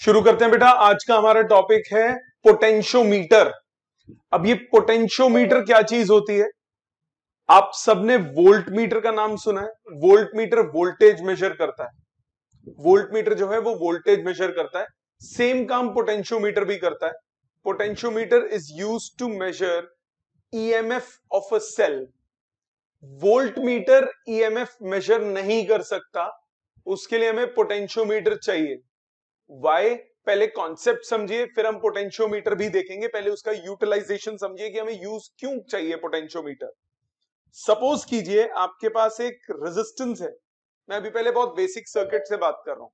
शुरू करते हैं बेटा। आज का हमारा टॉपिक है पोटेंशियोमीटर। अब ये पोटेंशियोमीटर क्या चीज होती है? आप सबने वोल्ट मीटर का नाम सुना है। वोल्ट मीटर वोल्टेज मेजर करता है। वोल्ट मीटर जो है वो वोल्टेज मेजर करता है। सेम काम पोटेंशियोमीटर भी करता है। Potentiometer is used to measure EMF of a cell. Voltmeter EMF measure नहीं कर सकता, उसके लिए हमें पोटेंशियोमीटर चाहिए। वाई? पहले कॉन्सेप्ट समझिए, फिर हम पोटेंशियोमीटर भी देखेंगे। पहले उसका यूटिलाइजेशन समझिए कि हमें यूज क्यों चाहिए पोटेंशियोमीटर। सपोज कीजिए आपके पास एक रेजिस्टेंस है। मैं अभी पहले बहुत बेसिक सर्किट से बात कर रहा हूं।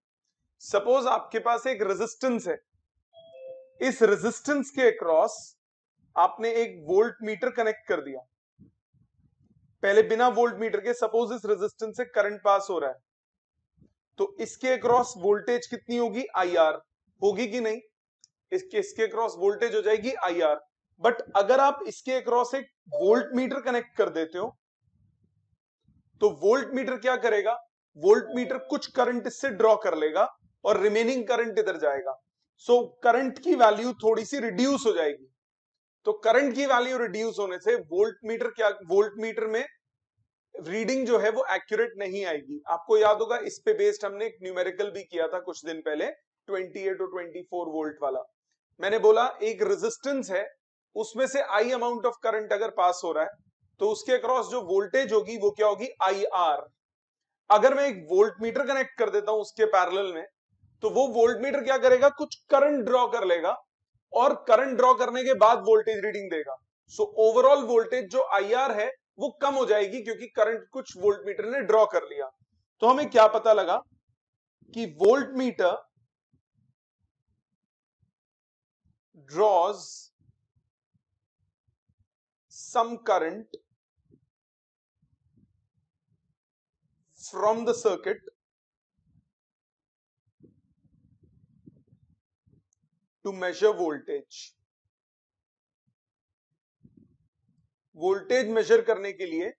सपोज आपके पास एक रेजिस्टेंस है। इस रेजिस्टेंस के अक्रॉस आपने एक वोल्ट मीटर कनेक्ट कर दिया। पहले बिना वोल्ट मीटर के सपोज इस रेजिस्टेंस से करंट पास हो रहा है, तो इसके अक्रॉस वोल्टेज कितनी होगी? IR होगी कि नहीं? इसके अक्रॉस वोल्टेज हो जाएगी IR। बट अगर आप इसके अक्रॉस एक वोल्ट मीटर कनेक्ट कर देते हो, तो वोल्ट मीटर क्या करेगा? वोल्ट मीटर कुछ करंट इससे ड्रॉ कर लेगा और रिमेनिंग करंट इधर जाएगा। सो करंट की वैल्यू थोड़ी सी रिड्यूस हो जाएगी। तो करंट की वैल्यू रिड्यूस होने से वोल्ट मीटर में रीडिंग जो है वो एक्यूरेट नहीं आएगी। आपको याद होगा, इस पे बेस्ड हमने एक न्यूमेरिकल भी किया था कुछ दिन पहले, 28 और 24 वोल्ट वाला। मैंने बोला एक रेजिस्टेंस है, उसमें से आई अमाउंट ऑफ करंट अगर पास हो रहा है, तो उसके अक्रॉस जो वोल्टेज होगी वो क्या होगी? IR। अगर मैं एक वोल्ट मीटर कनेक्ट कर देता हूं उसके पैरेलल में, तो वो वोल्ट मीटर क्या करेगा? कुछ करंट ड्रॉ कर लेगा और करंट ड्रॉ करने के बाद वोल्टेज रीडिंग देगा। सो ओवरऑल वोल्टेज जो IR है वो कम हो जाएगी, क्योंकि करंट कुछ वोल्ट मीटर ने ड्रॉ कर लिया। तो हमें क्या पता लगा कि volt meter draws some current from the circuit to measure voltage। Voltage measure करने के लिए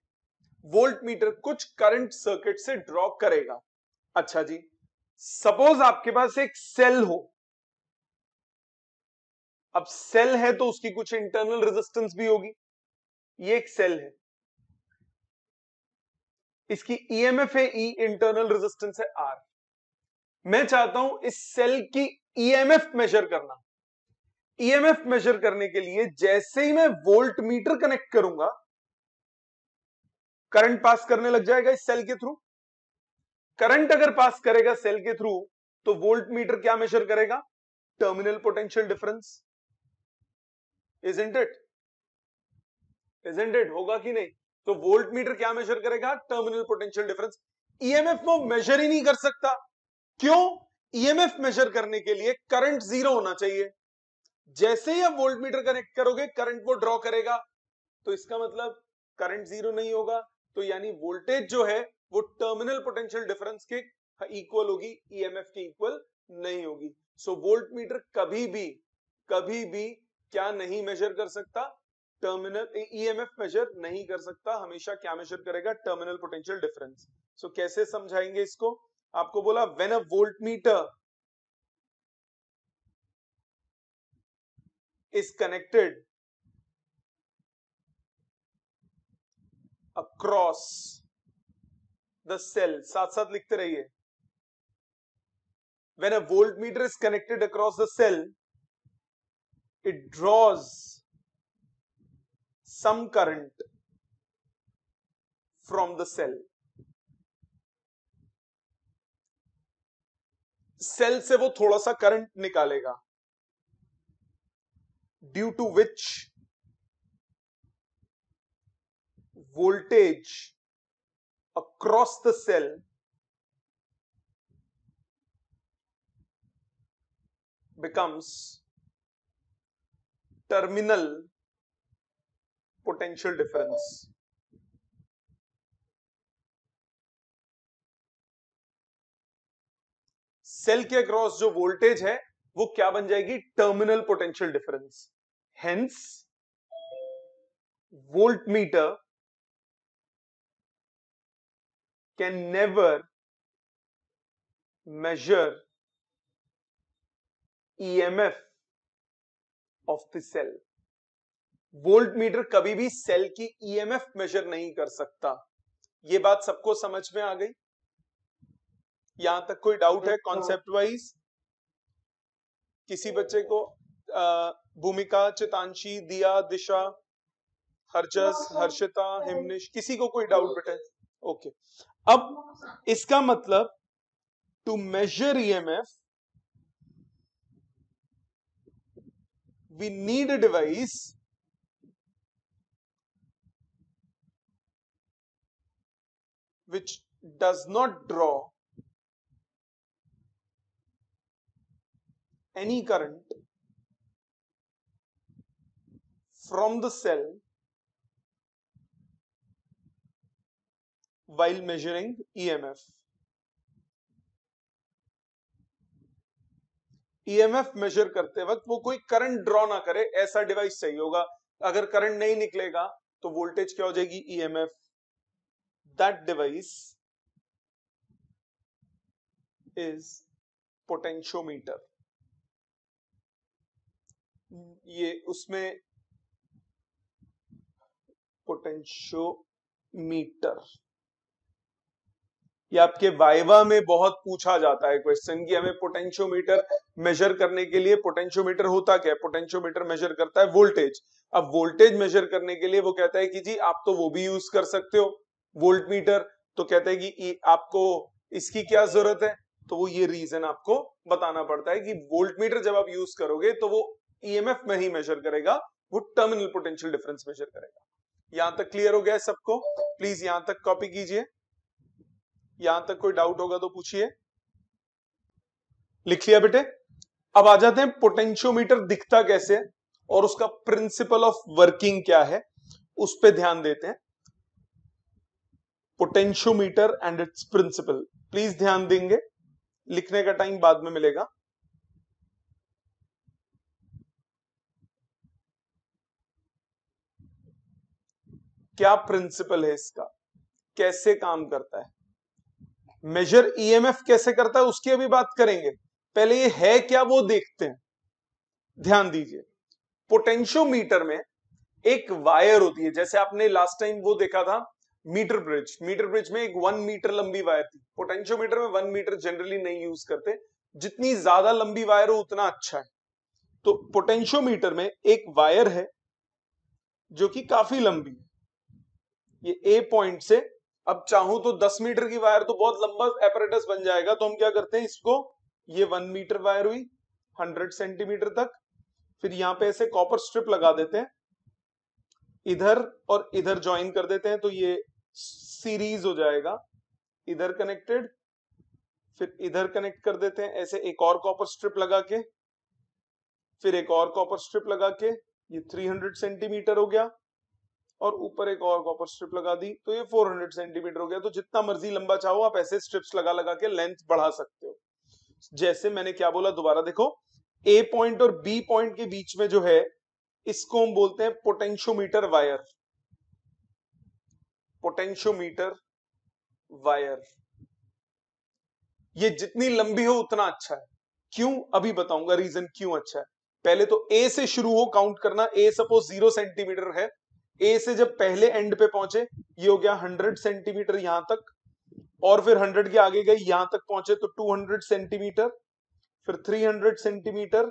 वोल्ट मीटर कुछ करंट सर्किट से ड्रॉ करेगा। अच्छा जी, सपोज आपके पास एक सेल हो। अब सेल है तो उसकी कुछ इंटरनल रेजिस्टेंस भी होगी। ये एक सेल है, इसकी ईएमएफ है E, इंटरनल रेजिस्टेंस है R। मैं चाहता हूं इस सेल की ईएमएफ मेजर करना। ईएमएफ मेजर करने के लिए जैसे ही मैं वोल्ट मीटर कनेक्ट करूंगा, करंट पास करने लग जाएगा इस सेल के थ्रू। करंट अगर पास करेगा सेल के थ्रू, तो वोल्ट मीटर क्या मेजर करेगा? Terminal potential difference. Isn't it? होगा कि नहीं? तो वोल्ट मीटर क्या मेजर करेगा? Terminal potential difference. ईएमएफ वो मेजर ही नहीं कर सकता। क्यों? ईएमएफ मेजर करने के लिए करंट जीरो होना चाहिए। जैसे ही आप वोल्ट मीटर कनेक्ट करोगे, करंट वो ड्रॉ करेगा। तो इसका मतलब करंट जीरो नहीं होगा, तो यानी वोल्टेज जो है वो टर्मिनल पोटेंशियल डिफरेंस के इक्वल होगी, ईएमएफ के इक्वल नहीं होगी। सो वोल्ट मीटर कभी भी क्या नहीं मेजर कर सकता? टर्मिनल ईएमएफ मेजर नहीं कर सकता। हमेशा क्या मेजर करेगा? Terminal potential difference. सो कैसे समझाएंगे इसको? आपको बोला when a volt meter is connected across the cell, साथ साथ लिखते रहिए। when a voltmeter is connected across the cell, it draws some current from the cell। Cell से वो थोड़ा सा करंट निकालेगा, due to which voltage across the cell becomes terminal potential difference। सेल के अक्रॉस जो वोल्टेज है वो क्या बन जाएगी? Terminal potential difference. Hence voltmeter can never measure EMF of the cell. Voltmeter कभी भी सेल की ईएमएफ मेजर नहीं कर सकता। ये बात सबको समझ में आ गई? यहां तक कोई डाउट है कॉन्सेप्ट वाइज? किसी बच्चे को भूमिका, चितांशी, दिया, दिशा, हर्षस, हर्षिता, हिमनिश, किसी को कोई डाउट बेटे? ओके। अब इसका मतलब to measure EMF we need a device which does not draw any current from the cell while measuring EMF. EMF measure करते वक्त वो कोई करंट ड्रॉ ना करे, ऐसा डिवाइस चाहिए होगा। अगर करंट नहीं निकलेगा तो वोल्टेज क्या हो जाएगी? EMF. That device is potentiometer. ये उसमें पोटेंशियोमीटर, ये आपके वाइवा में बहुत पूछा जाता है क्वेश्चन कि हमें पोटेंशियोमीटर मेजर करने के लिए, पोटेंशियोमीटर होता क्या है? पोटेंशियोमीटर मेजर करता है वोल्टेज। अब वोल्टेज मेजर करने के लिए वो कहता है कि जी आप तो वो भी यूज कर सकते हो वोल्ट मीटर, तो कहता है कि आपको इसकी क्या जरूरत है? तो वो ये रीजन आपको बताना पड़ता है कि वोल्ट मीटर जब आप यूज करोगे तो वो ईएमएफ में ही मेजर करेगा, वो टर्मिनल पोटेंशियल डिफरेंस मेजर करेगा। यहां तक क्लियर हो गया सबको? प्लीज यहां तक कॉपी कीजिए। यहां तक कोई डाउट होगा तो पूछिए। लिख लिया बेटे? अब आ जाते हैं पोटेंशियोमीटर दिखता कैसे है और उसका प्रिंसिपल ऑफ वर्किंग क्या है, उस पे ध्यान देते हैं। Potentiometer and its principle, please ध्यान देंगे, लिखने का टाइम बाद में मिलेगा। क्या प्रिंसिपल है इसका, कैसे काम करता है, मेजर ईएमएफ कैसे करता है उसकी अभी बात करेंगे। पहले ये है क्या वो देखते हैं। ध्यान दीजिए, पोटेंशियोमीटर में एक वायर होती है, जैसे आपने लास्ट टाइम वो देखा था मीटर ब्रिज, मीटर ब्रिज में एक 1 मीटर लंबी वायर थी। पोटेंशियोमीटर में 1 मीटर जनरली नहीं यूज करते, जितनी ज्यादा लंबी वायर हो उतना अच्छा है। तो पोटेंशियोमीटर में एक वायर है जो कि काफी लंबी है, ये ए पॉइंट से, अब चाहूं तो 10 मीटर की वायर तो बहुत लंबा एपरेटस बन जाएगा, तो हम क्या करते हैं इसको, ये 1 मीटर वायर हुई 100 सेंटीमीटर तक, फिर यहां पे ऐसे कॉपर स्ट्रिप लगा देते हैं, इधर और इधर ज्वाइन कर देते हैं, तो ये सीरीज हो जाएगा, इधर कनेक्टेड, फिर इधर कनेक्ट कर देते हैं ऐसे, एक और कॉपर स्ट्रिप लगा के, फिर एक और कॉपर स्ट्रिप लगा के, ये 300 सेंटीमीटर हो गया, और ऊपर एक और कॉपर स्ट्रिप लगा दी, तो ये 400 सेंटीमीटर हो गया। तो जितना मर्जी लंबा चाहो आप ऐसे स्ट्रिप्स लगा लगा के लेंथ बढ़ा सकते हो। जैसे मैंने क्या बोला, दोबारा देखो, ए पॉइंट और बी पॉइंट के बीच में जो है, इसको हम बोलते हैं पोटेंशियोमीटर वायर। पोटेंशियोमीटर वायर, ये जितनी लंबी हो उतना अच्छा है। क्यों, अभी बताऊंगा रीजन क्यों अच्छा है। पहले तो ए से शुरू हो काउंट करना, ए सपोज 0 सेंटीमीटर है, ए से जब पहले एंड पे पहुंचे, ये हो गया 100 सेंटीमीटर यहां तक, और फिर 100 के आगे गए यहां तक पहुंचे तो 200 सेंटीमीटर, फिर 300 सेंटीमीटर,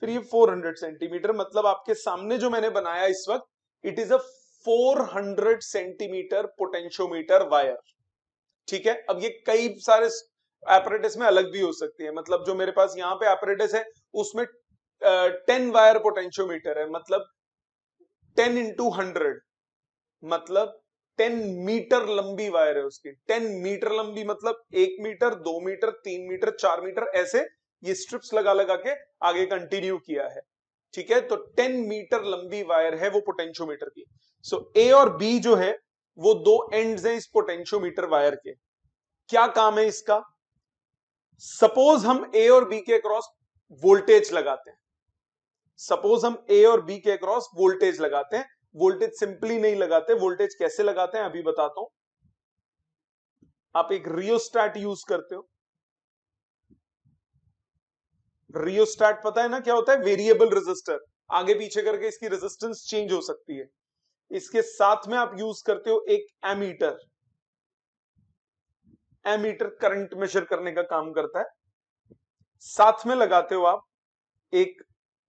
फिर ये 400 सेंटीमीटर। मतलब आपके सामने जो मैंने बनाया इस वक्त, it is a 400 centimetre potentiometer wire. ठीक है, अब ये कई सारे एपरेटस में अलग भी हो सकती है, मतलब जो मेरे पास यहाँ पे एपरेटस है उसमें 10 वायर पोटेंशियोमीटर है, मतलब 10 इंटू 100, मतलब 10 मीटर लंबी वायर है उसकी। 10 मीटर लंबी मतलब 1 मीटर, 2 मीटर, 3 मीटर, 4 मीटर, ऐसे ये स्ट्रिप्स लगा लगा के आगे कंटिन्यू किया है। ठीक है, तो 10 मीटर लंबी वायर है वो पोटेंशियोमीटर की। सो ए और बी जो है वो दो एंड्स हैं इस पोटेंशियोमीटर वायर के। क्या काम है इसका? सपोज हम ए और बी के अक्रॉस वोल्टेज लगाते हैं, सपोज हम ए और बी के अक्रॉस वोल्टेज लगाते हैं। वोल्टेज सिंपली नहीं लगाते, वोल्टेज कैसे लगाते हैं अभी बताता हूं। आप एक रियोस्टैट यूज करते हो, रियोस्टैट पता है ना क्या होता है? वेरिएबल रेजिस्टर, आगे पीछे करके इसकी रेजिस्टेंस चेंज हो सकती है। इसके साथ में आप यूज करते हो एक एमीटर। एमीटर करंट मेजर करने का काम करता है। साथ में लगाते हो आप एक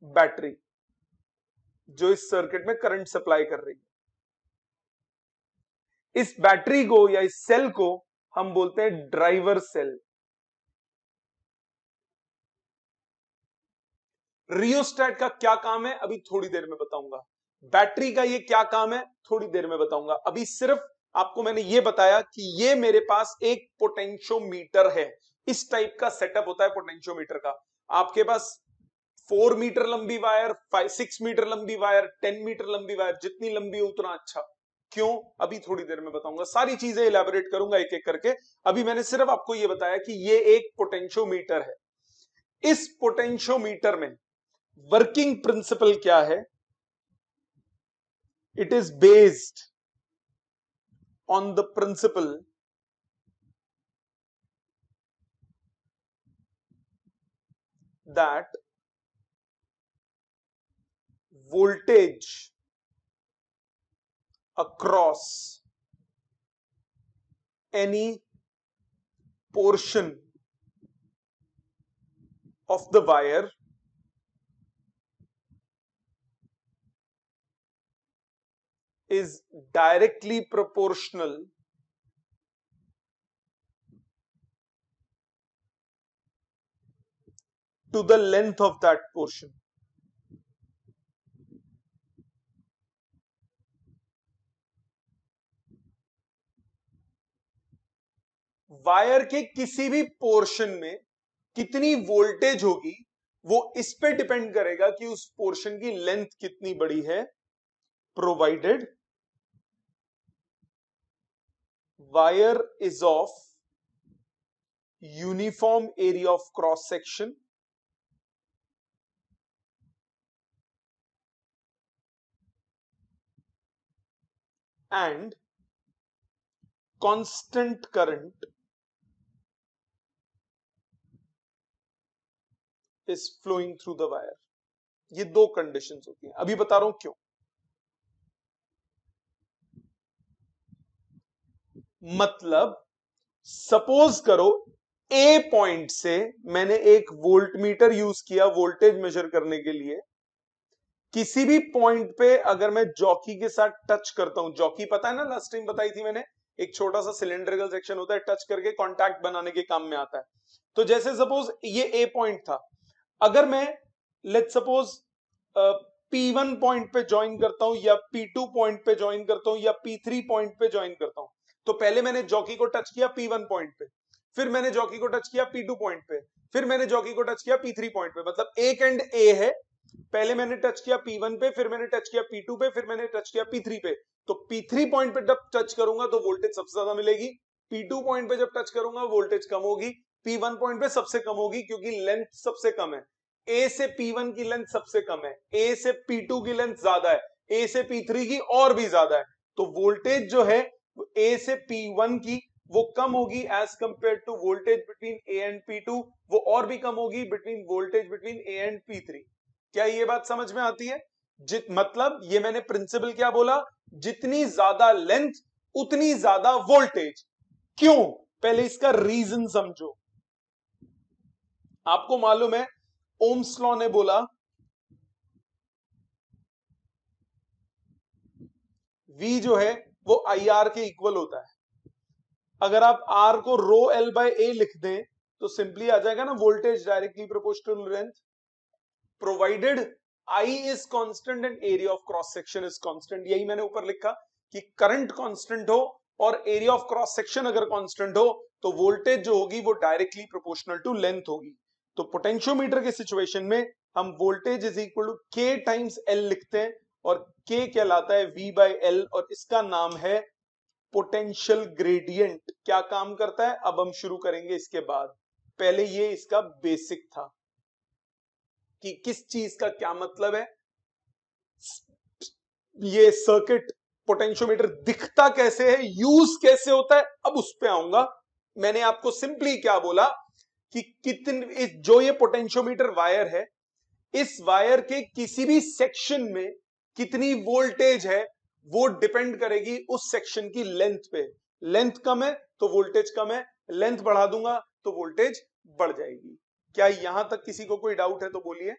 बैटरी जो इस सर्किट में करंट सप्लाई कर रही है। इस बैटरी को या इस सेल को हम बोलते हैं ड्राइवर सेल। रियोस्टैट का क्या काम है अभी थोड़ी देर में बताऊंगा। बैटरी का ये क्या काम है थोड़ी देर में बताऊंगा। अभी सिर्फ आपको मैंने ये बताया कि ये मेरे पास एक पोटेंशियोमीटर है। इस टाइप का सेटअप होता है पोटेंशियोमीटर का। आपके पास 4 मीटर लंबी वायर, 6 मीटर लंबी वायर, 10 मीटर लंबी वायर, जितनी लंबी हो उतना अच्छा। क्यों? अभी थोड़ी देर में बताऊंगा, सारी चीजें इलैबोरेट करूंगा एक एक करके। अभी मैंने सिर्फ आपको यह बताया कि ये एक पोटेंशियोमीटर है। इस पोटेंशियोमीटर में वर्किंग प्रिंसिपल क्या है? It is based on the principal that voltage across any portion of the wire is directly proportional to the length of that portion. Wire के किसी भी पोर्शन में कितनी वोल्टेज होगी वो इस पे डिपेंड करेगा कि उस पोर्शन की लेंथ कितनी बड़ी है, provided wire is of uniform area of cross section and constant current is flowing through the wire. ये दो कंडीशंस होती हैं। अभी बता रहा हूं क्यों। मतलब सपोज करो ए पॉइंट से मैंने एक वोल्ट मीटर यूज किया वोल्टेज मेजर करने के लिए। किसी भी पॉइंट पे अगर मैं जॉकी के साथ टच करता हूं, जॉकी पता है ना, लास्ट टाइम बताई थी मैंने, एक छोटा सा सिलेंड्रिकल सेक्शन होता है, टच करके कांटेक्ट बनाने के काम में आता है। तो जैसे सपोज ये ए पॉइंट था, अगर मैं लेट्स सपोज P1 पॉइंट पे ज्वाइन करता हूं या P2 पॉइंट पे ज्वाइन करता हूं या P3 पॉइंट पे ज्वाइन करता हूं, तो पहले मैंने जॉकी को टच किया P1 पॉइंट पे, फिर मैंने जॉकी को टच किया P2 पॉइंट पे, फिर मैंने जॉकी को टच किया P3 पॉइंट पे। मतलब एक एंड ए है, पहले मैंने टच किया P1 पे, फिर मैंने टच किया P2 पे, फिर मैंने टच किया P3 पे। तो P3 पॉइंट पे जब टच करूंगा तो वोल्टेज सबसे ज्यादा मिलेगी, P2 पॉइंट पे जब टच करूंगा वोल्टेज कम होगी, P1 पॉइंट पे सबसे कम होगी क्योंकि लेंथ सबसे कम है। ए से P1 की लेंथ सबसे कम है, ए से P2 की लेंथ ज्यादा है, ए से P3 की और भी ज्यादा है। तो वोल्टेज जो है ए से P1 की वो कम होगी as compare to voltage between A and P2, वो और भी कम होगी between voltage between A and P3। क्या ये बात समझ में आती है? मतलब ये मैंने प्रिंसिपल क्या बोला, जितनी ज्यादा लेंथ उतनी ज्यादा वोल्टेज। क्यों? पहले इसका रीजन समझो। आपको मालूम है ओम्स लॉ ने बोला V जो है वो IR के इक्वल होता है। अगर आप R को रो L बाय A लिख दें तो सिंपली आ जाएगा ना voltage directly proportional to length, provided I is constant and area of cross section is constant। यही मैंने ऊपर लिखा कि करंट कांस्टेंट हो और एरिया ऑफ क्रॉस सेक्शन अगर कांस्टेंट हो तो वोल्टेज जो होगी वो डायरेक्टली प्रोपोर्शनल टू लेंथ होगी। तो पोटेंशियोमीटर के सिचुएशन में हम voltage is equal to K times L लिखते हैं और K कहलाता है V बाय L और इसका नाम है पोटेंशियल ग्रेडियंट। क्या काम करता है अब हम शुरू करेंगे इसके बाद, पहले ये इसका बेसिक था कि किस चीज का क्या मतलब है, ये सर्किट पोटेंशियोमीटर दिखता कैसे है, यूज कैसे होता है, अब उस पे आऊंगा। मैंने आपको सिंपली क्या बोला कि कितने जो ये पोटेंशियोमीटर वायर है, इस वायर के किसी भी सेक्शन में कितनी वोल्टेज है वो डिपेंड करेगी उस सेक्शन की लेंथ पे। लेंथ कम है तो वोल्टेज कम है, लेंथ बढ़ा दूंगा तो वोल्टेज बढ़ जाएगी। क्या यहां तक किसी को कोई डाउट है तो बोलिए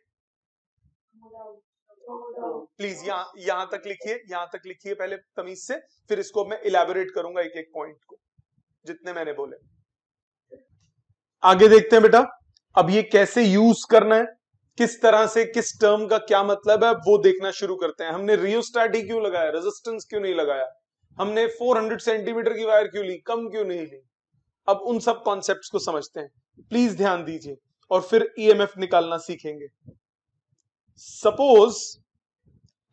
प्लीज। यहां तक लिखिए, यहां तक लिखिए पहले तमीज से, फिर इसको मैं इलैबोरेट करूंगा एक एक पॉइंट को जितने मैंने बोले। आगे देखते हैं बेटा, अब ये कैसे यूज करना है, किस तरह से, किस टर्म का क्या मतलब है, वो देखना शुरू करते हैं। हमने रियोस्टैट ही क्यों लगाया, रेजिस्टेंस क्यों नहीं लगाया, हमने 400 सेंटीमीटर की वायर क्यों ली, कम क्यों नहीं ली। अब उन सब कॉन्सेप्ट्स को समझते हैं, प्लीज ध्यान दीजिए, और फिर ईएमएफ निकालना सीखेंगे। सपोज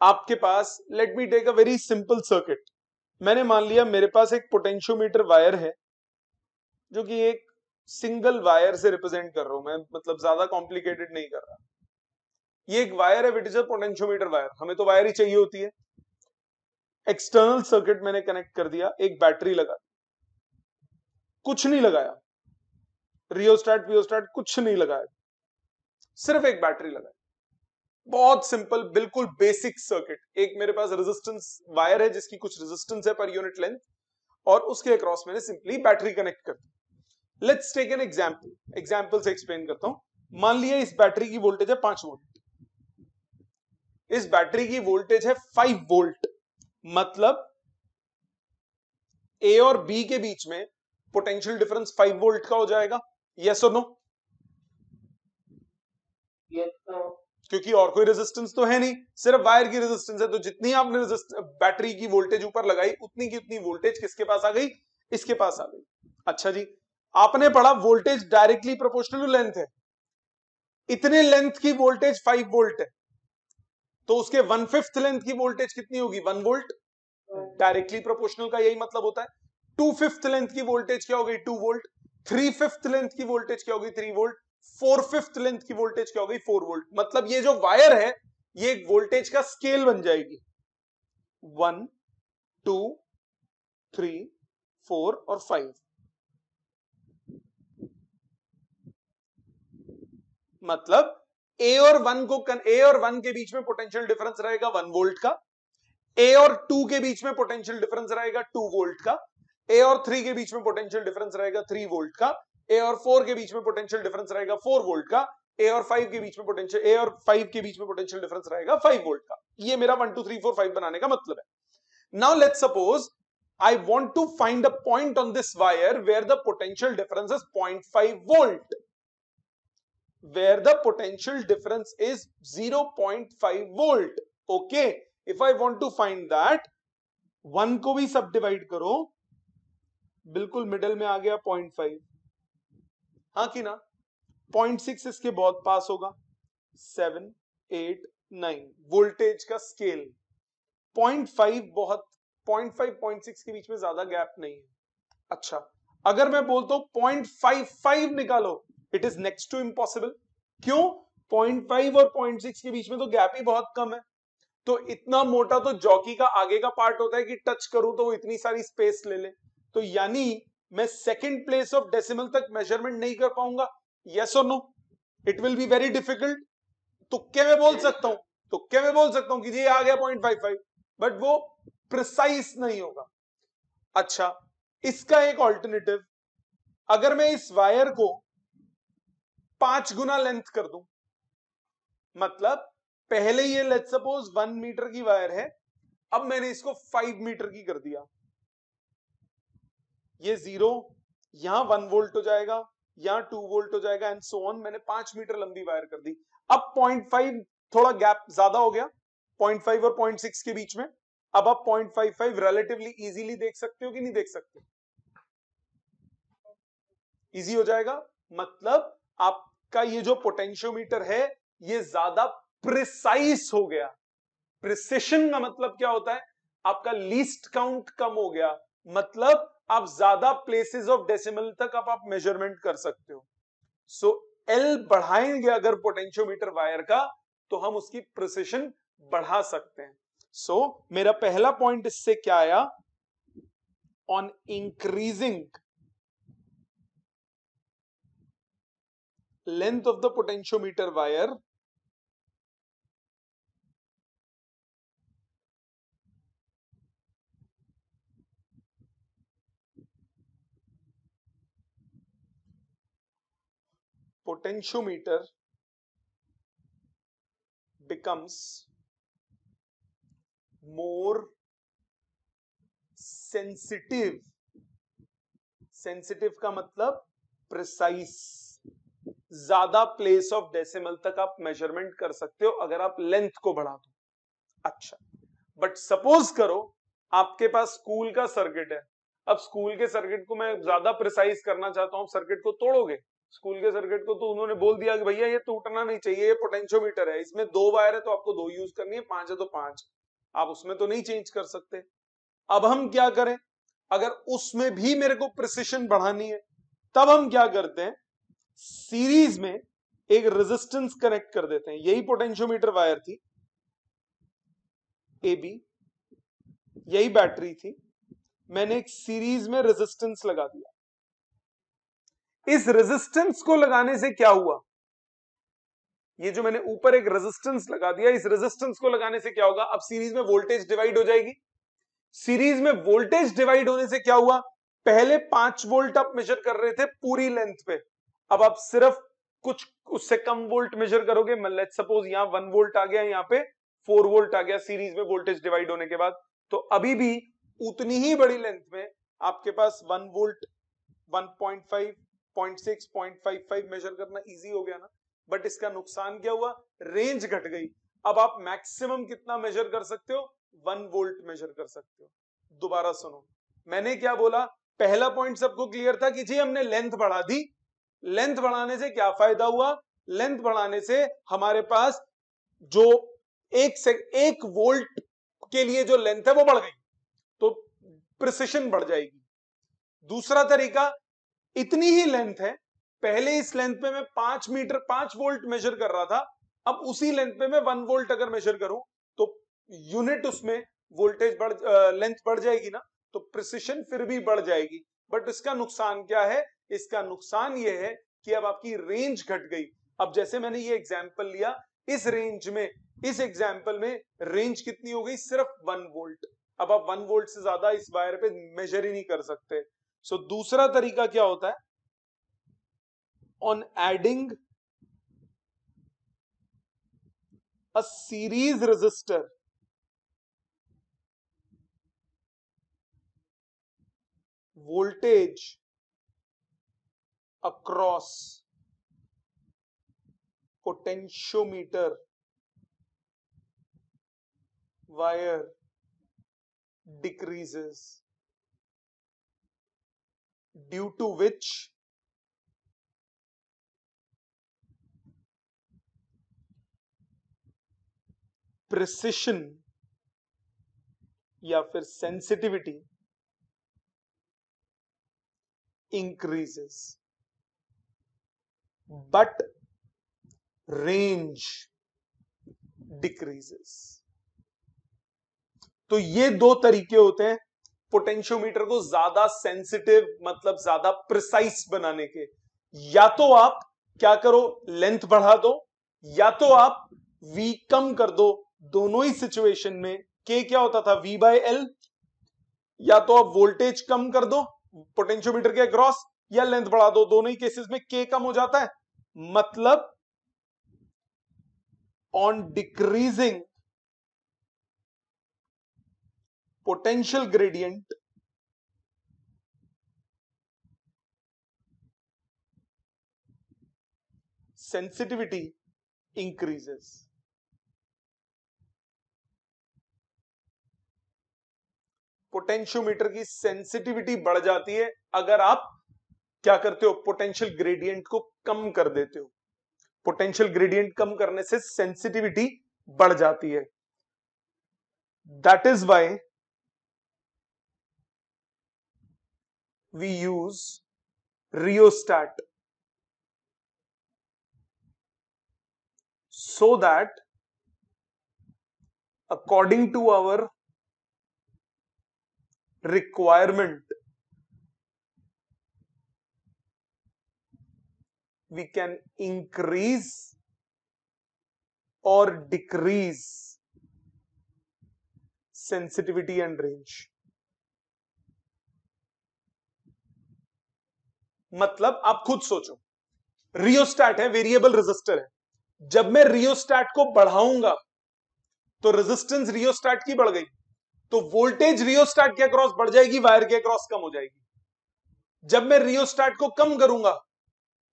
आपके पास, let me take a very simple circuit. मैंने मान लिया मेरे पास एक पोटेंशियोमीटर वायर है जो कि एक सिंगल वायर से रिप्रेजेंट कर रहा हूं मैं, मतलब ज्यादा कॉम्प्लिकेटेड नहीं कर रहा। ये एक वायर है, it is a potentiometer wire, हमें तो वायर ही चाहिए होती है। एक्सटर्नल सर्किट मैंने कनेक्ट कर दिया, एक बैटरी लगा, कुछ नहीं लगाया, रियोस्टैट पियोस्टैट कुछ नहीं लगाया, सिर्फ एक बैटरी लगाई। बहुत सिंपल, बिल्कुल बेसिक सर्किट। एक मेरे पास रेजिस्टेंस वायर है जिसकी कुछ रेजिस्टेंस है पर यूनिट लेंथ, और उसके अक्रॉस मैंने सिंपली बैटरी कनेक्ट कर दी। Let's take an example, example से एक्सप्लेन करता हूं। मान लिया इस बैटरी की वोल्टेज है 5 वोल्ट, इस बैटरी की वोल्टेज है 5 वोल्ट, मतलब ए और बी के बीच में पोटेंशियल डिफरेंस 5 वोल्ट का हो जाएगा। यस और नो? क्योंकि और कोई रेजिस्टेंस तो है नहीं, सिर्फ वायर की रेजिस्टेंस है, तो जितनी आपने बैटरी की वोल्टेज ऊपर लगाई उतनी की उतनी वोल्टेज किसके पास आ गई, इसके पास आ गई। अच्छा जी, आपने पढ़ा voltage directly proportional to length है, इतने लेंथ की वोल्टेज 5 वोल्ट है, तो उसके 1/5 लेंथ की वोल्टेज कितनी होगी, 1 वोल्ट। डायरेक्टली प्रोपोर्शनल का यही मतलब होता है। 2/5 लेंथ की वोल्टेज क्या हो गई, 2 वोल्ट। 3/5 लेंथ की वोल्टेज क्या होगी, 3 वोल्ट। 4/5 लेंथ की वोल्टेज क्या हो गई, 4 वोल्ट। मतलब ये जो वायर है ये एक वोल्टेज का स्केल बन जाएगी, 1 2 3 4 और 5। मतलब ए और 1 के बीच में पोटेंशियल डिफरेंस रहेगा 1 वोल्ट का, ए और 2 के बीच में पोटेंशियल डिफरेंस रहेगा 2 वोल्ट का, ए और 3 के बीच में पोटेंशियल डिफरेंस रहेगा 3 वोल्ट का, ए और 4 के बीच में पोटेंशियल डिफरेंस रहेगा 4 वोल्ट का, ए और 5 के बीच में पोटेंशियल डिफरेंस रहेगा 5 वोल्ट का। ये मेरा 1 2 3 4 5 बनाने का मतलब है। Now let's suppose I want to find a point on this wire where the potential difference is 0.5 volt, where the potential difference is 0.5 volt. Okay, if I want to find that, 1 को भी सब divide करो, बिल्कुल middle में आ गया 0.5, हाँ कि ना। 0.6 इसके बहुत पास होगा, 7 8 9 वोल्टेज का स्केल। 0.5 बहुत, 0.5 0.6 के बीच में ज्यादा गैप नहीं है। अच्छा, अगर मैं बोलता हूं 0.55 निकालो, it is next to impossible. क्यों? 0.5 और 0.6 के बीच में तो गैप ही बहुत कम है, तो इतना मोटा तो जॉकी का आगे का पार्ट होता है कि टच करूं तो वो इतनी सारी स्पेस ले ले, तो यानी मैं सेकंड प्लेस ऑफ डेसिमल तक मेजरमेंट नहीं कर पाऊंगा। यस और no? It will be very difficult. तुक्के में बोल सकता हूं, तुक्के में बोल सकता हूं कि ये आ गया 0.55, बट वो प्रिसाइज नहीं होगा। अच्छा, इसका एक ऑल्टरनेटिव, अगर मैं इस वायर को 5 गुना लेंथ कर दूं, मतलब पहले ये लेट्स सपोज 1 मीटर की वायर है, अब मैंने इसको 5 मीटर की कर दिया, ये 0 यहां 1 वोल्ट हो जाएगा, यहां 2 वोल्ट हो जाएगा, एंड सो ऑन। मैंने 5 मीटर लंबी वायर कर दी। अब 0.5 थोड़ा गैप ज्यादा हो गया 0.5 और 0.6 के बीच में, अब आप 0.55 रिलेटिवली इजीली देख सकते हो कि नहीं देख सकते? इजी हो जाएगा, मतलब आपका ये जो पोटेंशियोमीटर है ये ज्यादा प्रिसाइज हो गया। प्रिसिशन का मतलब क्या होता है, आपका लीस्ट काउंट कम हो गया, मतलब आप ज्यादा प्लेसेस ऑफ डेसिमल तक आप मेजरमेंट कर सकते हो। सो एल बढ़ाएंगे अगर पोटेंशियोमीटर वायर का, तो हम उसकी प्रिसिशन बढ़ा सकते हैं। सो मेरा पहला पॉइंट इससे क्या आया, on increasing length of the potentiometer wire becomes more sensitive. Sensitive का मतलब प्रिसाइज, ज्यादा प्लेस ऑफ डेसिमल तक आप मेजरमेंट कर सकते हो अगर आप लेंथ को बढ़ा दो। अच्छा, बट सपोज करो आपके पास स्कूल का सर्किट है। अब स्कूल के सर्किट को मैं ज्यादा प्रिसाइज करना चाहता हूं, सर्किट को तोड़ोगे? स्कूल के सर्किट को तो उन्होंने बोल दिया कि भैया ये टूटना नहीं चाहिए, ये पोटेंशियोमीटर है, इसमें 2 वायर है तो आपको 2 यूज करनी है, 5 है तो 5, आप उसमें तो नहीं चेंज कर सकते। अब हम क्या करें, अगर उसमें भी मेरे को प्रिसिशन बढ़ानी है तब हम क्या करते हैं, सीरीज में एक रेजिस्टेंस कनेक्ट कर देते हैं। यही पोटेंशियोमीटर वायर थी ए बी, यही बैटरी थी, मैंने एक सीरीज में रेजिस्टेंस लगा दिया। इस रेजिस्टेंस को लगाने से क्या हुआ, ये जो मैंने ऊपर एक रेजिस्टेंस लगा दिया, इस रेजिस्टेंस को लगाने से क्या होगा, अब सीरीज में वोल्टेज डिवाइड हो जाएगी। सीरीज में वोल्टेज डिवाइड होने से क्या हुआ, पहले 5 वोल्ट आप मेजर कर रहे थे पूरी लेंथ पे, अब आप सिर्फ कुछ उससे कम वोल्ट मेजर करोगे। लेट्स सपोज यहां 1 वोल्ट आ गया, यहां पे 4 वोल्ट आ गया सीरीज में वोल्टेज डिवाइड होने के बाद, तो अभी भी उतनी ही बड़ी लेंथ में आपके पास 1 वोल्ट 1.5 0.6 0.55 मेजर करना इजी हो गया ना। बट इसका नुकसान क्या हुआ, रेंज घट गई। अब आप मैक्सिमम कितना मेजर कर सकते हो, 1 वोल्ट मेजर कर सकते हो। दोबारा सुनो, मैंने क्या बोला, पहला पॉइंट सबको क्लियर था कि जी हमने लेंथ बढ़ा दी। लेंथ बढ़ाने से क्या फायदा हुआ, लेंथ बढ़ाने से हमारे पास जो 1 वोल्ट के लिए जो लेंथ है वो बढ़ गई, तो प्रिसिशन बढ़ जाएगी। दूसरा तरीका, इतनी ही लेंथ है, पहले इस लेंथ पे मैं 5 वोल्ट मेजर कर रहा था, अब उसी लेंथ पे मैं 1 वोल्ट अगर मेजर करूं तो यूनिट उसमें वोल्टेज लेंथ बढ़ जाएगी ना, तो प्रिसिशन फिर भी बढ़ जाएगी। बट इसका नुकसान क्या है, इसका नुकसान यह है कि अब आपकी रेंज घट गई। अब जैसे मैंने ये एग्जांपल लिया, इस रेंज में, इस एग्जांपल में रेंज कितनी हो गई, सिर्फ 1 वोल्ट। अब आप 1 वोल्ट से ज्यादा इस वायर पे मेजर ही नहीं कर सकते। सो दूसरा तरीका क्या होता है, on adding a series resistor voltage across potentiometer wire decreases, due to which precision या फिर sensitivity increases but range decreases। तो ये 2 तरीके होते हैं पोटेंशियोमीटर को ज्यादा सेंसिटिव मतलब ज्यादा प्रिसाइज बनाने के। या तो आप क्या करो, लेंथ बढ़ा दो, या तो आप V कम कर दो। दोनों ही सिचुएशन में K क्या होता था, V/L। या तो आप वोल्टेज कम कर दो पोटेंशियोमीटर के अक्रॉस, या लेंथ बढ़ा दो, दोनों ही केसेस में K कम हो जाता है। मतलब on decreasing potential gradient sensitivity increases। Potentiometer की सेंसिटिविटी बढ़ जाती है अगर आप क्या करते हो, पोटेंशियल ग्रेडियंट को कम कर देते हो। पोटेंशियल ग्रेडियंट कम करने से सेंसिटिविटी बढ़ जाती है। That is why we use rheostat, so that according to our requirement we can increase or decrease sensitivity and range. मतलब आप खुद सोचो, रियोस्टैट है, वेरिएबल रेजिस्टर है, जब मैं रियोस्टैट को बढ़ाऊंगा तो रेजिस्टेंस रियोस्टैट की बढ़ गई, तो वोल्टेज रियोस्टैट के अक्रॉस बढ़ जाएगी, वायर के अक्रॉस कम हो जाएगी। जब मैं रियोस्टैट को कम करूंगा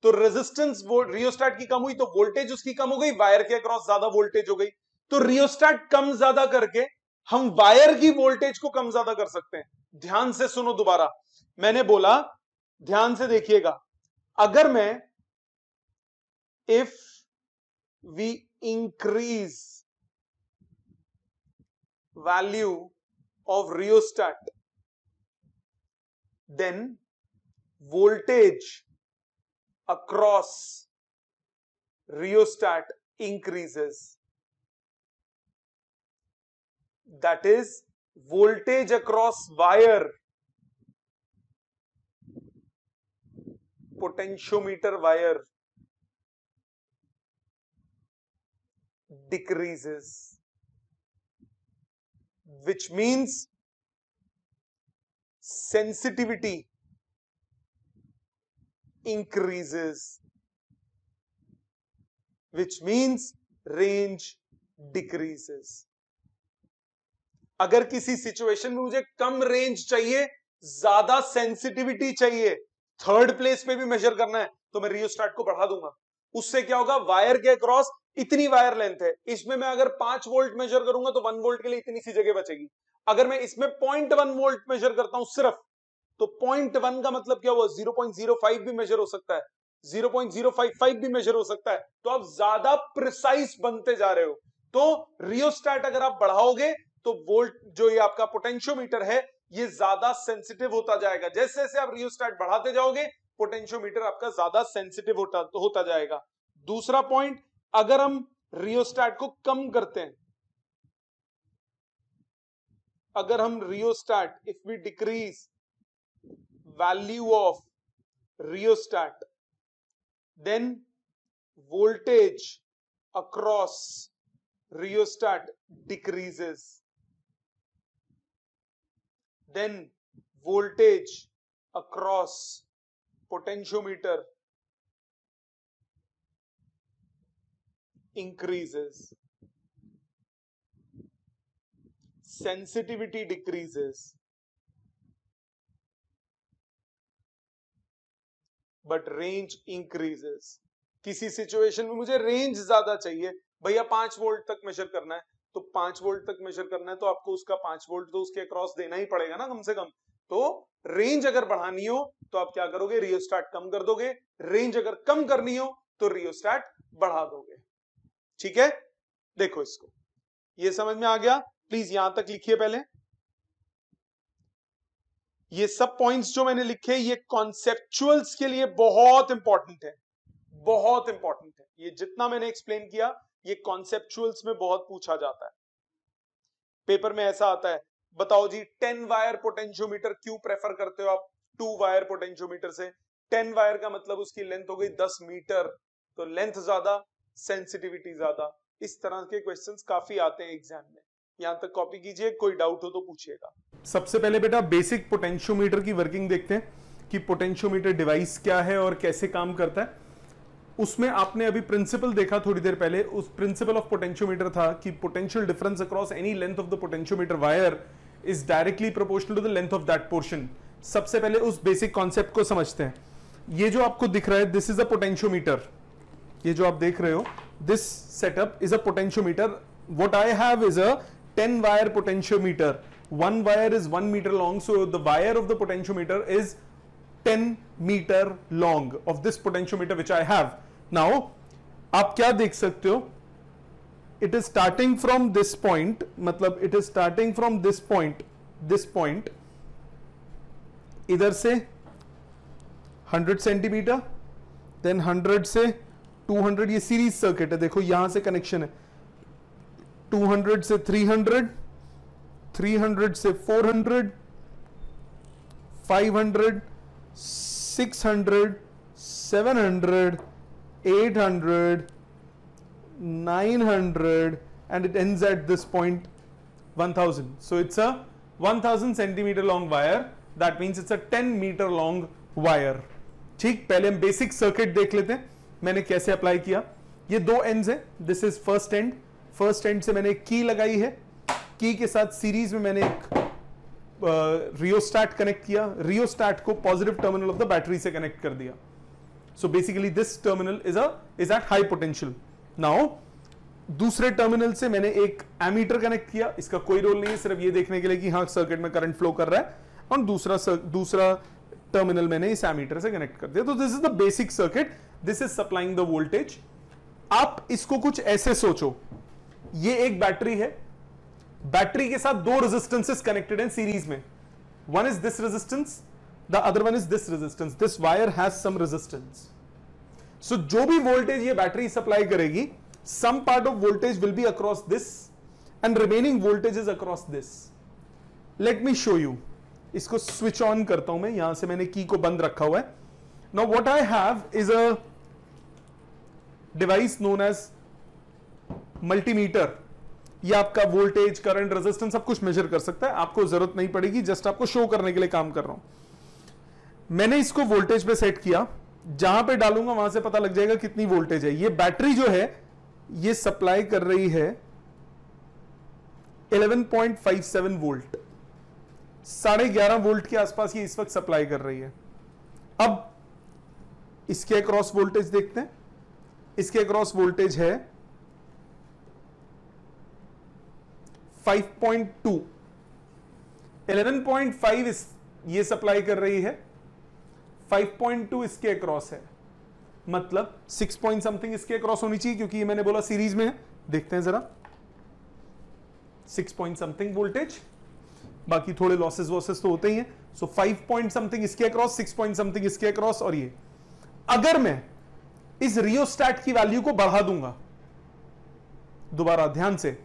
तो रेजिस्टेंस रियोस्टैट की कम हुई, तो वोल्टेज उसकी कम हो गई, वायर के अक्रॉस ज्यादा वोल्टेज हो गई। तो रियोस्टैट कम ज्यादा करके हम वायर की वोल्टेज को कम ज्यादा कर सकते हैं। ध्यान से सुनो दोबारा, मैंने बोला, ध्यान से देखिएगा, अगर मैं if we increase value of rheostat then voltage across rheostat increases. That is, voltage across wire, potentiometer wire decreases, which means sensitivity increases, which means range decreases. अगर किसी सिचुएशन में मुझे कम रेंज चाहिए, ज्यादा सेंसिटिविटी चाहिए, थर्ड प्लेस पे भी major करना है, तो मैं रियोस्टैट को बढ़ा दूंगा। उससे क्या होगा, वायर के अक्रॉस इतनी वायर लेंथ है, इसमें मैं अगर 5 वोल्ट मेजर करूंगा तो 1 वोल्ट के लिए इतनी सी जगह बचेगी। अगर मैं इसमें 0.1 वोल्ट मेजर करता हूं सिर्फ, तो 0.1 का मतलब क्या हुआ, 0.05 भी मेजर हो सकता है, 0.055 भी मेजर हो सकता है। तो आप ज्यादा प्रिसाइज बनते जा रहे हो। तो रियोस्टैट अगर आप बढ़ाओगे तो वोल्ट जो ये आपका पोटेंशियोमीटर है ये ज्यादा सेंसिटिव होता जाएगा। जैसे जैसे आप रियोस्टैट बढ़ाते जाओगे पोटेंशियोमीटर आपका ज्यादा सेंसिटिव होता जाएगा। दूसरा पॉइंट, अगर हम रियोस्टैट को कम करते हैं, अगर हम rheostat, if we decrease value of rheostat, then voltage across rheostat decreases, then voltage across potentiometer increases, sensitivity decreases, but range increases. किसी सिचुएशन में मुझे रेंज ज्यादा चाहिए, भैया 5 वोल्ट तक मेजर करना है, तो 5 वोल्ट तक मेजर करना है तो आपको उसका 5 वोल्ट तो उसके अक्रॉस देना ही पड़ेगा ना कम से कम। तो रेंज अगर बढ़ानी हो तो आप क्या करोगे, रियोस्टैट कम कर दोगे, रेंज अगर कम करनी हो तो रियोस्टैट बढ़ा दोगे। ठीक है, देखो इसको, ये समझ में आ गया? प्लीज यहां तक लिखिए पहले। ये सब पॉइंट्स जो मैंने लिखे ये कॉन्सेप्चुअल्स के लिए बहुत इंपॉर्टेंट है, बहुत इंपॉर्टेंट है। ये जितना मैंने एक्सप्लेन किया ये कॉन्सेप्चुअल्स में बहुत पूछा जाता है, पेपर में ऐसा आता है, बताओ जी 10 वायर पोटेंशियोमीटर क्यों प्रेफर करते हो आप 2 वायर पोटेंशियोमीटर से? 10 वायर का मतलब उसकी लेंथ हो गई 10 मीटर, तो लेंथ ज्यादा, सेंसिटिविटी ज्यादा। इस तरह के क्वेश्चंस काफी आते हैं एग्जाम में, यहां तक कॉपी कीजिए, कोई डाउट हो तो पूछिएगा। सबसे पहले बेटा बेसिक पोटेंशियोमीटर की वर्किंग देखते हैं कि पोटेंशियोमीटर डिवाइस क्या है और कैसे काम करता है। उसमें आपने अभी प्रिंसिपल देखा थोड़ी देर पहले, उस प्रिंसिपल ऑफ पोटेंशियोमीटर था कि potential difference across any length of the potentiometer wire is directly proportional to the length of that portion. सबसे पहले उस बेसिक कॉन्सेप्ट को समझते हैं। ये जो आपको दिख रहा है दिस इज अ पोटेंशियोमीटर, ये जो आप देख रहे हो this setup is a potentiometer. What I have is a 10 wire potentiometer. One wire is 1 meter long, so the wire of the potentiometer is 10 meter long of this potentiometer which I have. Now, आप क्या देख सकते हो? It is starting from this point, मतलब it is starting from this point, इधर से 100 centimetre, then 100 से 200, ये सीरीज सर्किट है, देखो यहां से कनेक्शन है, 200 से 300, 300 से 400, 500, 600, 700, 800, 900, and it ends at this point 1000. So it's a 1000 centimeter long wire. That means it's a 10 meter long wire. ठीक, पहले हम बेसिक सर्किट देख लेते हैं मैंने कैसे अप्लाई किया। ये दो एंड्स है, this is first and. First and से मैंने एक की लगाई है, की के साथ सीरीज में मैंने एक रियोस्टैट कनेक्ट किया, रियोस्टैट को positive terminal of the battery से कनेक्ट कर दिया। So basically this terminal is at high potential. Now दूसरे टर्मिनल से मैंने एक एमीटर कनेक्ट किया, इसका कोई रोल नहीं है, सिर्फ ये देखने के लिए कि हाँ सर्किट में करंट फ्लो कर रहा है, और दूसरा टर्मिनल मैंने इस एमीटर से कनेक्ट कर दिया। तो this is the basic circuit, this is supplying the voltage. आप इसको कुछ ऐसे सोचो, ये एक बैटरी है, बैटरी के साथ दो रेजिस्टेंसेस कनेक्टेड हैं सीरीज में, one is this resistance, the other one is this resistance, this wire has some resistance. So जो भी वोल्टेज ये बैटरी सप्लाई करेगी, some part of voltage will be across this and remaining voltage is across this. Let me show you. इसको switch on करता हूं मैं, यहां से मैंने की को बंद रखा हुआ है। Now what I have is a device known as multimeter. ये आपका वोल्टेज, करंट, रेजिस्टेंस सब कुछ मेजर कर सकता है, आपको जरूरत नहीं पड़ेगी, जस्ट आपको शो करने के लिए काम कर रहा हूं। मैंने इसको वोल्टेज पे सेट किया, जहां पे डालूंगा वहां से पता लग जाएगा कितनी वोल्टेज है। ये बैटरी जो है ये सप्लाई कर रही है 11.57 वोल्ट, 11.5 वोल्ट के आसपास ये इस वक्त सप्लाई कर रही है। अब इसके अक्रॉस वोल्टेज देखते हैं, इसके अक्रॉस वोल्टेज है 5.2, 11.5 ये सप्लाई कर रही है, 5.2 इसके अक्रॉस है, मतलब 6 पॉइंट समथिंग इसके अक्रॉस होनी चाहिए, क्योंकि ये मैंने बोला सीरीज में है। देखते हैं जरा, 6 पॉइंट समथिंग वोल्टेज, बाकी थोड़े लॉसेस वॉसेस तो होते ही हैं। सो 5 पॉइंट समथिंग इसके अक्रॉस, 6 पॉइंट समथिंग इसके अक्रॉस, और ये अगर मैं इस रियोस्टैट की वैल्यू को बढ़ा दूंगा, दोबारा ध्यान से,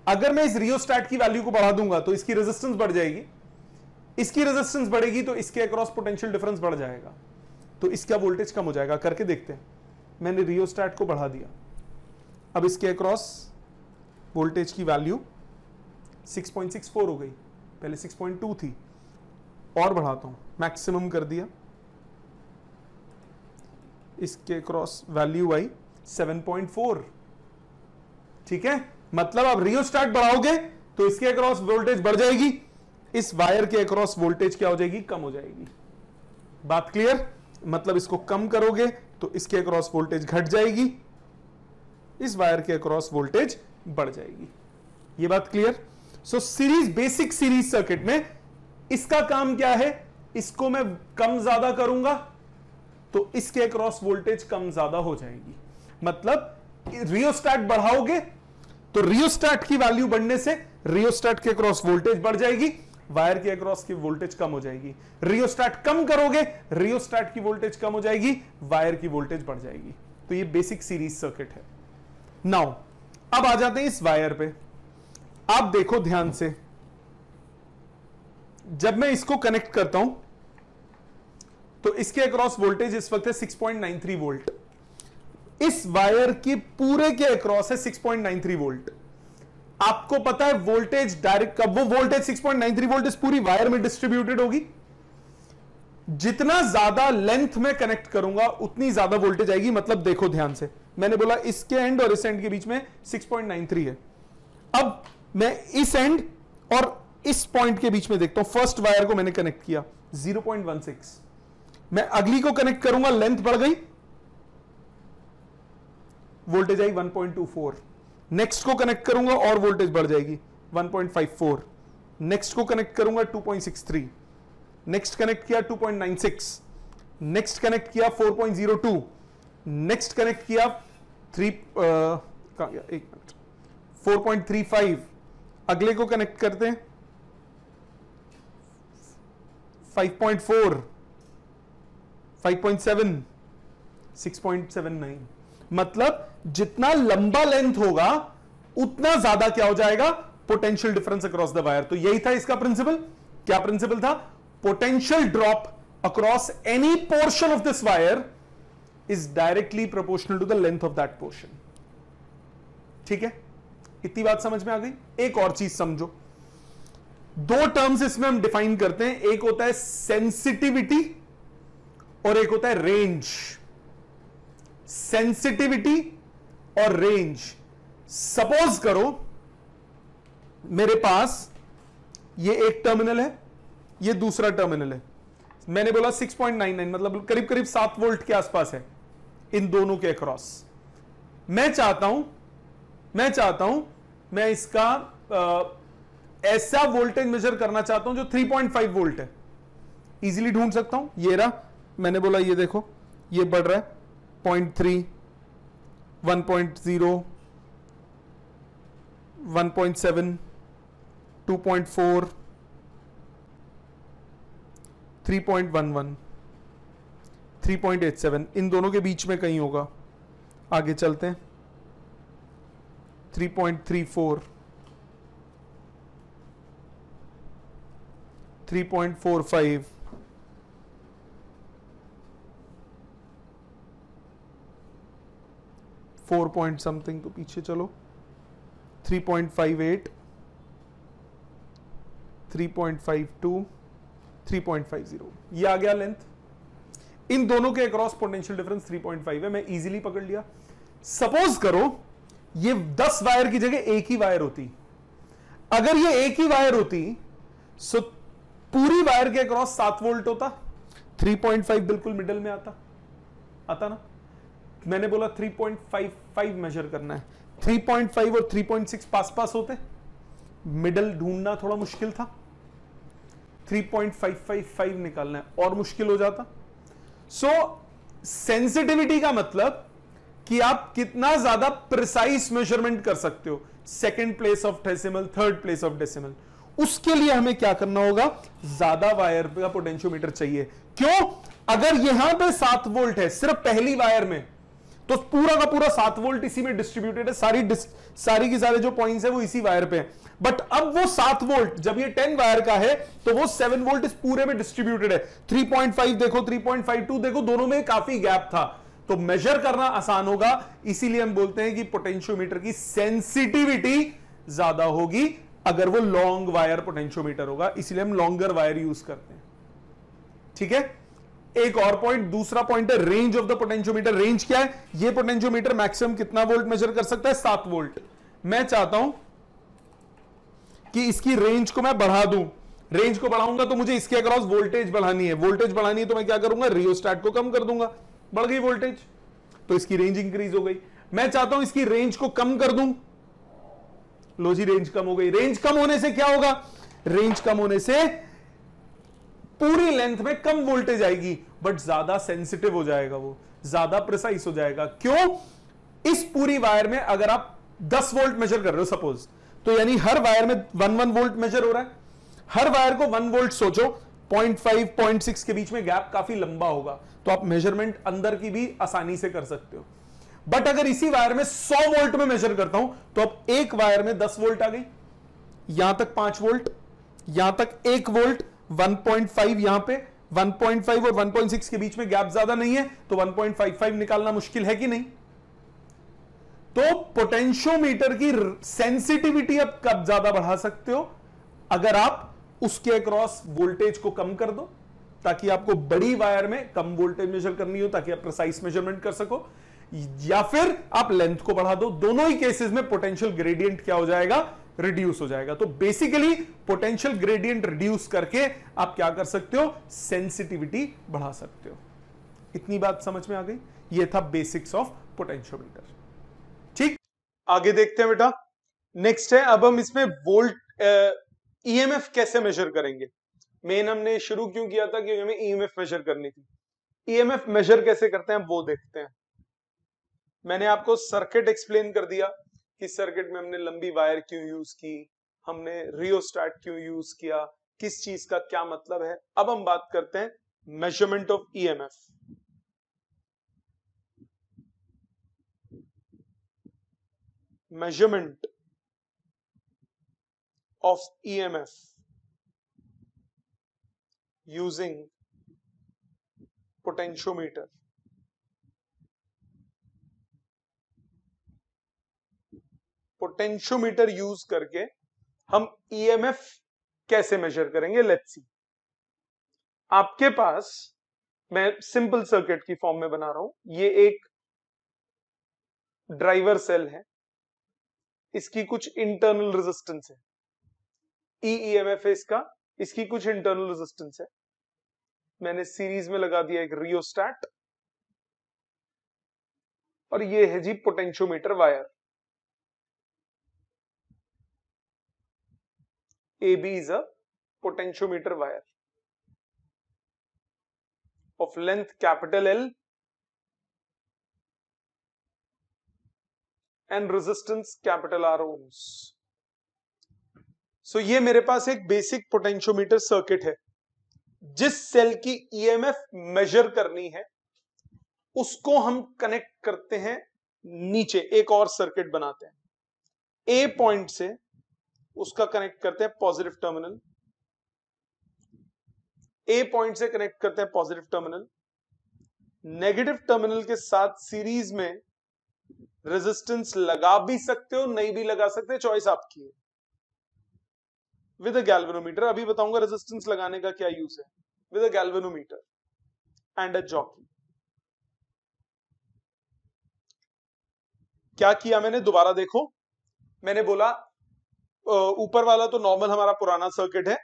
अगर मैं इस रियोस्टैट की वैल्यू को बढ़ा दूंगा तो इसकी रेजिस्टेंस बढ़ जाएगी, इसकी रेजिस्टेंस बढ़ेगी तो इसके अक्रॉस पोटेंशियल डिफरेंस बढ़ जाएगा, तो इसका वोल्टेज कम हो जाएगा। करके देखते हैं, मैंने रियोस्टैट को बढ़ा दिया, अब इसके अक्रॉस वोल्टेज की वैल्यू 6.64 हो गई, पहले 6.2 थी, और बढ़ाता हूं, मैक्सिमम कर दिया, इसके अक्रॉस वैल्यू आई 7.4। ठीक है, मतलब अब रियोस्टैट बढ़ाओगे तो इसके अक्रॉस वोल्टेज बढ़ जाएगी, इस वायर के अक्रॉस वोल्टेज क्या हो जाएगी, कम हो जाएगी। बात क्लियर? मतलब इसको कम करोगे तो इसके अक्रॉस वोल्टेज घट जाएगी, इस वायर के अक्रॉस वोल्टेज बढ़ जाएगी। ये बात क्लियर? सो सीरीज, बेसिक सीरीज सर्किट में इसका काम क्या है, इसको मैं कम ज्यादा करूंगा तो इसके अक्रॉस वोल्टेज कम ज्यादा हो जाएगी। मतलब रियोस्टैट बढ़ाओगे तो रियोस्टैट की वैल्यू बढ़ने से रियोस्टैट के अक्रॉस वोल्टेज बढ़ जाएगी, वायर के अक्रॉस की वोल्टेज कम हो जाएगी। रियोस्टैट कम करोगे, रियोस्टैट की वोल्टेज कम हो जाएगी, वायर की वोल्टेज बढ़ जाएगी। तो ये बेसिक सीरीज सर्किट है। नाउ अब आ जाते हैं इस वायर पे। आप देखो ध्यान से, जब मैं इसको कनेक्ट करता हूं तो इसके अक्रॉस वोल्टेज इस वक्त है 6.93 वोल्ट, इस वायर के पूरे के अक्रॉस है 6.93 वोल्ट। आपको पता है वोल्टेज डायरेक्ट, कब वो वोल्टेज 6.93 वोल्ट इस पूरी वायर में डिस्ट्रीब्यूटेड होगी, जितना ज्यादा लेंथ में कनेक्ट करूंगा उतनी ज्यादा वोल्टेज आएगी। मतलब देखो ध्यान से, मैंने बोला इसके एंड और इस एंड के बीच में 6.93 है। अब मैं इस एंड और इस पॉइंट के बीच में देखता हूं, फर्स्ट वायर को मैंने कनेक्ट किया 0.16, मैं अगली को कनेक्ट करूंगा, लेंथ बढ़ गई, वोल्टेज आई 1.24, नेक्स्ट को कनेक्ट करूंगा और वोल्टेज बढ़ जाएगी 1.54, नेक्स्ट को कनेक्ट करूंगा 2.63, नेक्स्ट कनेक्ट किया 2.96, नेक्स्ट कनेक्ट किया 4.02, नेक्स्ट कनेक्ट किया 4.35, अगले को कनेक्ट करते हैं 5.4, 5.7, 6.79। मतलब जितना लंबा लेंथ होगा उतना ज्यादा क्या हो जाएगा, potential difference across the wire. तो यही था इसका प्रिंसिपल। क्या प्रिंसिपल था? Potential drop across any portion of this wire is directly proportional to the length of that portion. ठीक है, इतनी बात समझ में आ गई। एक और चीज समझो, दो टर्म्स इसमें हम डिफाइन करते हैं, एक होता है सेंसिटिविटी और एक होता है रेंज। सेंसिटिविटी और रेंज, सपोज करो मेरे पास ये एक टर्मिनल है, ये दूसरा टर्मिनल है, मैंने बोला 6.99 मतलब करीब करीब 7 वोल्ट के आसपास है इन दोनों के अक्रॉस। मैं चाहता हूं मैं इसका ऐसा वोल्टेज मेजर करना चाहता हूं जो 3.5 वोल्ट है। इजीली ढूंढ सकता हूं, ये रहा, मैंने बोला ये देखो ये बढ़ रहा है 0.3, 1.0, 1.7, 2.4, 3.11, 3.87, इन दोनों के बीच में कहीं होगा। आगे चलते हैं, 3.34, 3.45, 4 पॉइंट समथिंग, तो पीछे चलो, 3.58, 3.52, 3.50, ये आ गया लेंथ। इन दोनों के अक्रॉस पोटेंशियल डिफरेंस 3.5 है, मैं इजीली पकड़ लिया। सपोज करो ये 10 वायर की जगह एक ही वायर होती, अगर ये एक ही वायर होती सो पूरी वायर के अक्रॉस 7 वोल्ट होता, 3.5 बिल्कुल मिडल में आता ना। मैंने बोला 3.55 मेजर करना है, 3.5 और 3.6 पास पास होते, मिडल ढूंढना थोड़ा मुश्किल था, 3.555 निकालना है और मुश्किल हो जाता। सो सेंसिटिविटी का मतलब कि आप कितना ज्यादा प्रिसाइज मेजरमेंट कर सकते हो, second place of decimal, third place of decimal, उसके लिए हमें क्या करना होगा, ज्यादा वायर का पोटेंशियोमीटर चाहिए। क्यों? अगर यहां पे 7 वोल्ट है सिर्फ पहली वायर में, तो पूरा का पूरा 7 वोल्ट इसी में डिस्ट्रीब्यूटेड है, सारी की सारे जो पॉइंट्स है वो इसी वायर पे है। बट अब वो 7 वोल्ट जब ये 10 वायर का है तो वो 7 वोल्ट इस पूरे में डिस्ट्रीब्यूटेड है। 3.5 देखो, 3.52 देखो, दोनों में काफी गैप था, तो मेजर करना आसान होगा। इसीलिए हम बोलते हैं कि पोटेंशियोमीटर की सेंसिटिविटी ज्यादा होगी अगर वो लॉन्ग वायर पोटेंशियोमीटर होगा, इसीलिए हम लॉन्गर वायर यूज करते हैं। ठीक है, एक और पॉइंट, दूसरा पॉइंट है range of the potentiometer. Range क्या है? ये पोटेंशियोमीटर मैक्सिमम कितना वोल्ट मेजर कर सकता है? 7 वोल्ट। मैं चाहता हूं कि इसकी रेंज को मैं बढ़ा दूं, रेंज को बढ़ाऊंगा तो मुझे इसके अक्रॉस वोल्टेज बढ़ानी है, वोल्टेज बढ़ानी है तो मैं क्या करूंगा, रियोस्टेट को कम कर दूंगा, बढ़ गई वोल्टेज, तो इसकी रेंज इंक्रीज हो गई। मैं चाहता हूं इसकी रेंज को कम कर दूं, लो जी रेंज कम हो गई। रेंज कम होने से क्या होगा? रेंज कम होने से पूरी लेंथ में कम वोल्टेज आएगी, बट ज्यादा सेंसिटिव हो जाएगा, वो ज्यादा प्रिसाइज हो जाएगा। क्यों? इस पूरी वायर में अगर आप 10 वोल्ट मेजर कर रहे हो सपोज, तो यानी हर वायर में 1 वोल्ट मेजर हो रहा है। हर वायर को 1 वोल्ट सोचो, 0.5 0.6 के बीच में गैप काफी लंबा होगा, तो आप मेजरमेंट अंदर की भी आसानी से कर सकते हो। बट अगर इसी वायर में 100 वोल्ट में मेजर करता हूं, तो अब एक वायर में 10 वोल्ट आ गई, यहां तक 5 वोल्ट, यहां तक 1 वोल्ट, 1.5 यहां पे, 1.5 और 1.6 के बीच में गैप ज्यादा नहीं है, तो 1.55 निकालना मुश्किल है कि नहीं? तो पोटेंशियोमीटर की सेंसिटिविटी अब कब ज्यादा बढ़ा सकते हो? अगर आप उसके अक्रॉस वोल्टेज को कम कर दो, ताकि आपको बड़ी वायर में कम वोल्टेज मेजर करनी हो, ताकि आप प्रिसाइज मेजरमेंट कर सको, या फिर आप लेंथ को बढ़ा दो। दोनों ही केसेस में पोटेंशियल ग्रेडियंट क्या हो जाएगा? रिड्यूस हो जाएगा। तो बेसिकली पोटेंशियल ग्रेडियंट रिड्यूस करके आप क्या कर सकते हो? सेंसिटिविटी बढ़ा सकते हो। इतनी बात समझ में आ गई? ये था बेसिक्स ऑफ पोटेंशियोमीटर। ठीक, आगे देखते हैं बेटा। नेक्स्ट है, अब हम इसमें वोल्ट ईएमएफ कैसे मेजर करेंगे। मेन हमने शुरू क्यों किया था कि हमें ईएमएफ मेजर करनी थी। ईएमएफ मेजर कैसे करते हैं वो देखते हैं। मैंने आपको सर्किट एक्सप्लेन कर दिया कि सर्किट में हमने लंबी वायर क्यों यूज की, हमने रियोस्टेट क्यों यूज किया, किस चीज का क्या मतलब है। अब हम बात करते हैं measurement of EMF. measurement of EMF using potentiometer। Potentiometer use करके हम ईएमएफ कैसे मेजर करेंगे, लेट्स सी। आपके पास, मैं सिंपल सर्किट की फॉर्म में बना रहा हूं, ये एक ड्राइवर सेल है, इसकी कुछ इंटरनल रेजिस्टेंस है, ईएमएफ है इसका, इसकी कुछ इंटरनल रेजिस्टेंस है। मैंने सीरीज में लगा दिया एक रियोस्टैट, और ये है जी potentiometer wire. AB is a potentiometer wire of length capital L and resistance capital R ohms. So ये मेरे पास एक बेसिक पोटेंशियोमीटर सर्किट है। जिस सेल की ईएमएफ मेजर करनी है उसको हम कनेक्ट करते हैं नीचे, एक और सर्किट बनाते हैं। ए पॉइंट से उसका कनेक्ट करते हैं पॉजिटिव टर्मिनल, ए पॉइंट से कनेक्ट करते हैं पॉजिटिव टर्मिनल, नेगेटिव टर्मिनल के साथ सीरीज में रेजिस्टेंस लगा भी सकते हो, नहीं भी लगा सकते, चॉइस आपकी है। विद अ गैल्वेनोमीटर, अभी बताऊंगा रेजिस्टेंस लगाने का क्या यूज है। With a galvanometer and a jockey. क्या किया मैंने, दोबारा देखो। मैंने बोला ऊपर वाला तो नॉर्मल हमारा पुराना सर्किट है,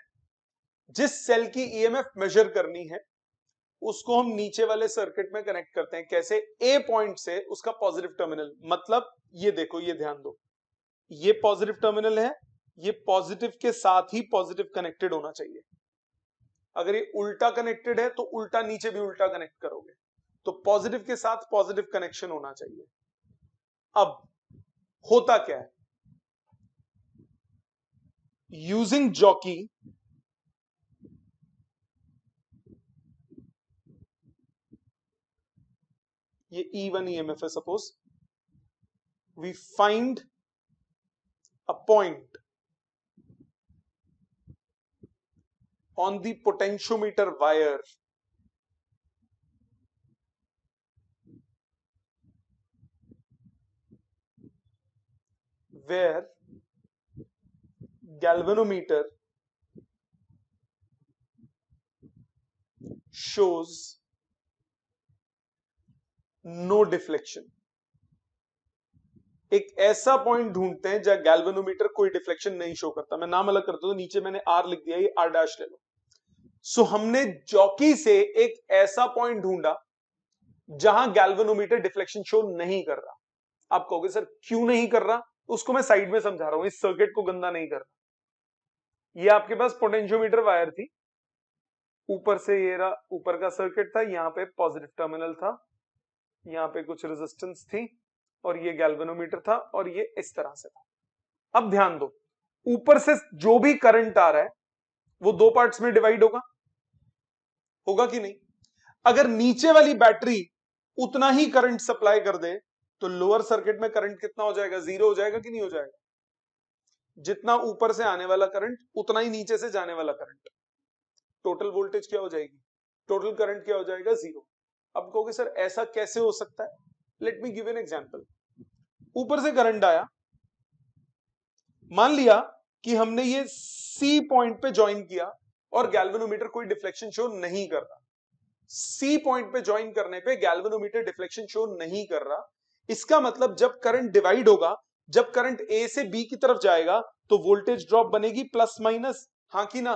जिस सेल की ईएमएफ मेजर करनी है उसको हम नीचे वाले सर्किट में कनेक्ट करते हैं। कैसे, ए पॉइंट से उसका पॉजिटिव टर्मिनल, मतलब ये देखो, ये ध्यान दो, ये पॉजिटिव टर्मिनल है, ये पॉजिटिव के साथ ही पॉजिटिव कनेक्टेड होना चाहिए। अगर ये उल्टा कनेक्टेड है तो उल्टा नीचे भी उल्टा कनेक्ट करोगे, तो पॉजिटिव के साथ पॉजिटिव कनेक्शन होना चाहिए। अब होता क्या है, यूजिंग जॉकी ये E1 EMF है, suppose we find a point on the potentiometer wire where galvanometer shows no deflection। एक ऐसा पॉइंट ढूंढते हैं जहां गैल्वेनोमीटर कोई डिफ्लेक्शन नहीं शो करता। मैं नाम अलग करता हूं, नीचे मैंने आर लिख दिया, ये आर डैश ले लो। सो हमने जॉकी से एक ऐसा पॉइंट ढूंढा जहां गैल्वेनोमीटर डिफ्लेक्शन शो नहीं कर रहा। आप कहोगे सर क्यों नहीं कर रहा, उसको मैं साइड में समझा रहा हूं, इस सर्किट को गंदा नहीं कर रहा। ये आपके पास पोटेंशियोमीटर वायर थी, ऊपर से ये रहा, ऊपर का सर्किट था, यहाँ पे पॉजिटिव टर्मिनल था, यहाँ पे कुछ रेजिस्टेंस थी, और ये गैल्वेनोमीटर था, और ये इस तरह से था। अब ध्यान दो, ऊपर से जो भी करंट आ रहा है वो दो पार्ट्स में डिवाइड होगा कि नहीं। अगर नीचे वाली बैटरी उतना ही करंट सप्लाई कर दे तो लोअर सर्किट में करंट कितना हो जाएगा, जीरो हो जाएगा कि नहीं हो जाएगा। जितना ऊपर से आने वाला करंट उतना ही नीचे से जाने वाला करंट, टोटल वोल्टेज क्या हो जाएगी, टोटल करंट क्या हो जाएगा, जीरो। अब कहोगे सर ऐसा कैसे हो सकता है, let me give an example. ऊपर से करंट आया, मान लिया कि हमने ये सी पॉइंट पे ज्वाइन किया और गैल्वेनोमीटर कोई डिफ्लेक्शन शो नहीं कर रहा। सी पॉइंट पे ज्वाइन करने पे गैल्वेनोमीटर डिफ्लेक्शन शो नहीं कर रहा। इसका मतलब जब करंट डिवाइड होगा, जब करंट ए से बी की तरफ जाएगा तो वोल्टेज ड्रॉप बनेगी प्लस माइनस, हाँ कि ना।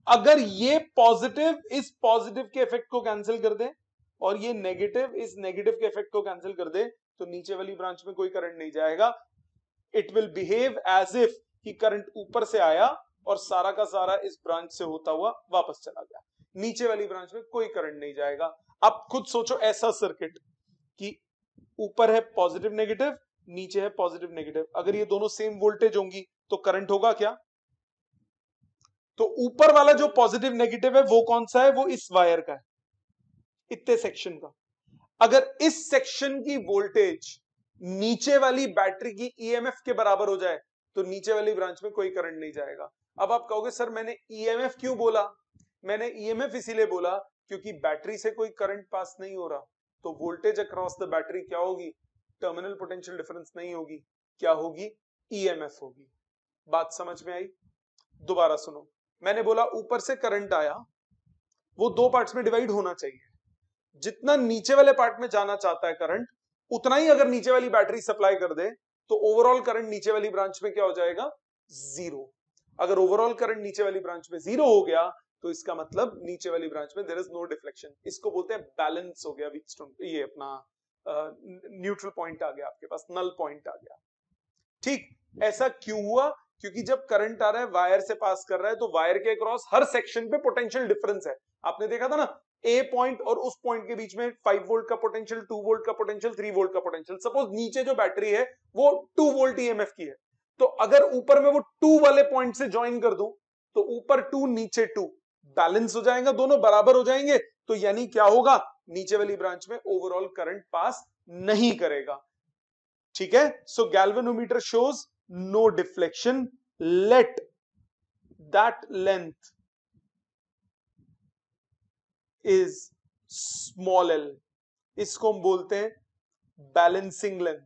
अगर ये पॉजिटिव इस पॉजिटिव के इफेक्ट को कैंसिल कर दे और ये नेगेटिव इस नेगेटिव के इफेक्ट को कैंसिल कर दे तो नीचे वाली ब्रांच में कोई करंट नहीं जाएगा। It will behave as if कि करंट ऊपर से आया और सारा का सारा इस ब्रांच से होता हुआ वापस चला गया, नीचे वाली ब्रांच में कोई करंट नहीं जाएगा। अब खुद सोचो ऐसा सर्किट कि ऊपर है पॉजिटिव नेगेटिव, नीचे है पॉजिटिव नेगेटिव, अगर ये दोनों सेम वोल्टेज होंगी तो करंट होगा क्या। तो ऊपर वाला जो पॉजिटिव नेगेटिव है वो कौन सा है, वो इस वायर का है, इतने सेक्शन का। अगर इस सेक्शन की वोल्टेज नीचे वाली बैटरी की ईएमएफ के बराबर हो जाए तो नीचे वाली ब्रांच में कोई करंट नहीं जाएगा। अब आप कहोगे सर मैंने ईएमएफ क्यों बोला, मैंने ईएमएफ इसीलिए बोला क्योंकि बैटरी से कोई करंट पास नहीं हो रहा, तो वोल्टेज अक्रॉस द बैटरी क्या होगी? टर्मिनल पोटेंशियल डिफरेंस नहीं होगी, क्या होगी? ईएमएफ होगी। बात समझ में आई? दोबारा सुनो, मैंने बोला ऊपर से करंट आया, वो दो पार्ट्स में डिवाइड होना चाहिए। जितना नीचे वाले पार्ट में जाना चाहता है करंट, उतना ही अगर नीचे वाली बैटरी सप्लाई कर दे तो ओवरऑल करंट नीचे वाली ब्रांच में क्या हो जाएगा? जीरो। अगर ओवरऑल करंट नीचे वाली ब्रांच में जीरो हो गया तो इसका मतलब नीचे वाली ब्रांच में देयर इज नो डिफ्लेक्शन। इसको बोलते हैं बैलेंस हो गया व्हीटस्टोन, ये अपना न्यूट्रल पॉइंट आ गया आपके पास, नल पॉइंट आ गया। ठीक, ऐसा क्यों हुआ? क्योंकि जब करंट आ रहा है वायर से पास कर रहा है तो वायर के अक्रॉस हर सेक्शन पे पोटेंशियल डिफरेंस है। आपने देखा था ना, ए पॉइंट और उस पॉइंट के बीच में 5 वोल्ट का पोटेंशियल, 2 वोल्ट का पोटेंशियल, 3 वोल्ट का पोटेंशियल। सपोज नीचे जो बैटरी है वो 2 वोल्ट ईएमएफ की है, तो अगर ऊपर में वो 2 वाले पॉइंट से ज्वाइन कर दूं तो ऊपर 2 नीचे 2 बैलेंस हो जाएगा, दोनों बराबर हो जाएंगे। तो यानी क्या होगा? नीचे वाली ब्रांच में ओवरऑल करंट पास नहीं करेगा। ठीक है, so galvanometer shows no deflection, let that length is small L. इसको हम बोलते हैं बैलेंसिंग लेंथ।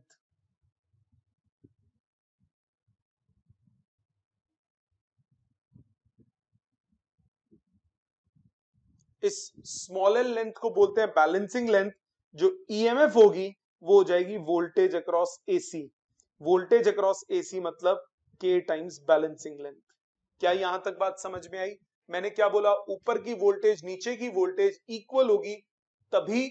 इस स्मॉल एल लेंथ को बोलते हैं बैलेंसिंग लेंथ। जो ईएमएफ होगी वो हो जाएगी voltage across AC. Voltage across AC मतलब के टाइम्स बैलेंसिंग लेंथ। क्या यहां तक बात समझ में आई? मैंने क्या बोला? ऊपर की वोल्टेज नीचे की वोल्टेज इक्वल होगी तभी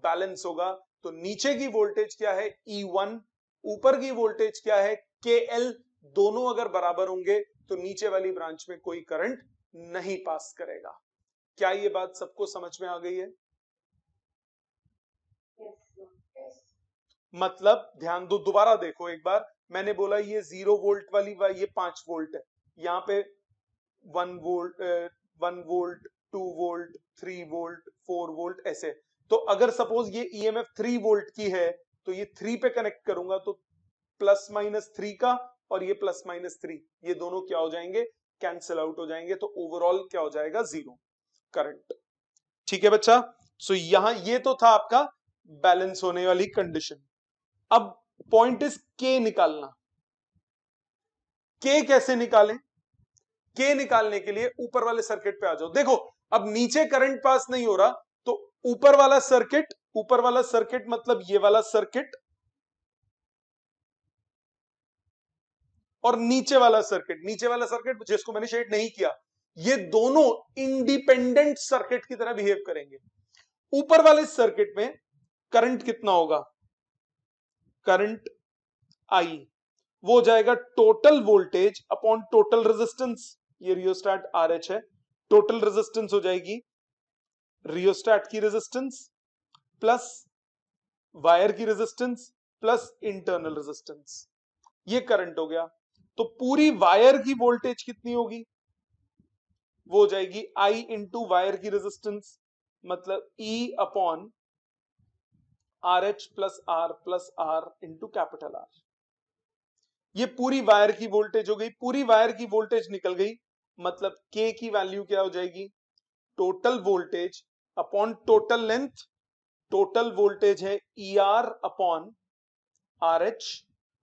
बैलेंस होगा। तो नीचे की वोल्टेज क्या है? E1, ऊपर की वोल्टेज क्या है? KL। दोनों अगर बराबर होंगे तो नीचे वाली ब्रांच में कोई करंट नहीं पास करेगा। क्या ये बात सबको समझ में आ गई है? मतलब ध्यान दो, दोबारा देखो एक बार। मैंने बोला ये 0 वोल्ट वाली ये 5 वोल्ट है, यहाँ पे 1 volt, 1 volt, 2 volt, 3 volt, 4 volt, ऐसे। तो अगर सपोज ये ईएमएफ 3 वोल्ट की है तो ये 3 पे कनेक्ट करूंगा तो प्लस माइनस 3 का और ये प्लस माइनस 3, ये दोनों क्या हो जाएंगे? कैंसिल आउट हो जाएंगे। तो ओवरऑल क्या हो जाएगा? 0 करंट। ठीक है बच्चा? सो यहां ये तो था आपका बैलेंस होने वाली कंडीशन। अब पॉइंट इज के निकालना। के कैसे निकालें? के निकालने के लिए ऊपर वाले सर्किट पे आ जाओ। देखो अब नीचे करंट पास नहीं हो रहा तो ऊपर वाला सर्किट मतलब ये वाला सर्किट और नीचे वाला सर्किट जिसको मैंने शेड नहीं किया, ये दोनों इंडिपेंडेंट सर्किट की तरह बिहेव करेंगे। ऊपर वाले सर्किट में करंट कितना होगा? करंट आई, वो जाएगा total voltage upon total resistance. ये रियोस्टेट RH है, टोटल रेजिस्टेंस हो जाएगी रियोस्टेट की रेजिस्टेंस प्लस वायर की रेजिस्टेंस प्लस इंटरनल रेजिस्टेंस। ये करंट हो गया। तो पूरी वायर की वोल्टेज कितनी होगी? वो हो जाएगी I इंटू वायर की रेजिस्टेंस, मतलब E upon RH plus R into capital R। ये पूरी वायर की वोल्टेज हो गई। पूरी वायर की वोल्टेज निकल गई, मतलब K की वैल्यू क्या हो जाएगी? Total voltage upon total length. Total voltage है ER upon RH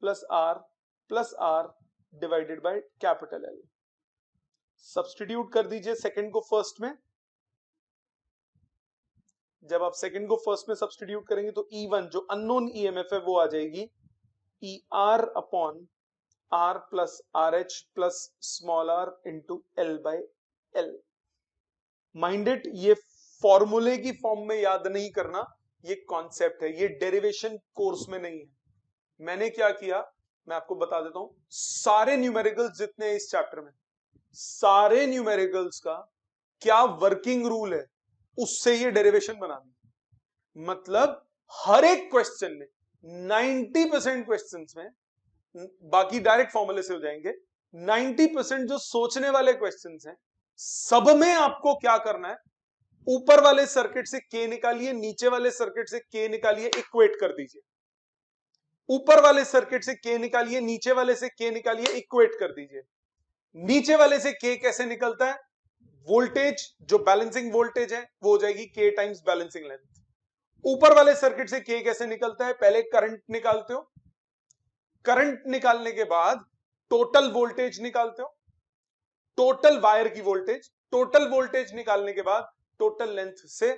plus R divided by capital L। Substitute कर दीजिए सेकंड को फर्स्ट में। जब आप सेकंड को फर्स्ट में सब्स्टिट्यूट करेंगे तो E1 जो अननोन EMF है वो आ जाएगी ER upon R plus RH प्लस स्मॉल r into L by L। Minded, ये फॉर्मूले की फॉर्म में याद नहीं करना, ये कॉन्सेप्ट है, ये डेरिवेशन कोर्स में नहीं है। मैंने क्या किया मैं आपको बता देता हूं। सारे न्यूमेरिकल्स जितने हैं इस चैप्टर में, सारे न्यूमेरिकल्स का क्या वर्किंग रूल है उससे ये डेरिवेशन बना दी। मतलब हर एक क्वेश्चन में 90% क्वेश्चंस में, बाकी डायरेक्ट फॉर्मूले से हो जाएंगे, 90% जो सोचने वाले क्वेश्चंस हैं सब में आपको क्या करना है? ऊपर वाले सर्किट से के निकालिए, नीचे वाले सर्किट से के निकालिए, इक्वेट कर दीजिए। ऊपर वाले सर्किट से के निकालिए, नीचे वाले से के निकालिए, इक्वेट कर दीजिए। नीचे वाले से के कैसे निकलता है? वोल्टेज जो बैलेंसिंग वोल्टेज है वो हो जाएगी के टाइम्स बैलेंसिंग लेंथ। ऊपर वाले सर्किट से के कैसे निकलता है? पहले करंट निकालते हो, करंट निकालने के बाद टोटल वोल्टेज निकालते हो, टोटल वायर की वोल्टेज, टोटल वोल्टेज निकालने के बाद टोटल लेंथ से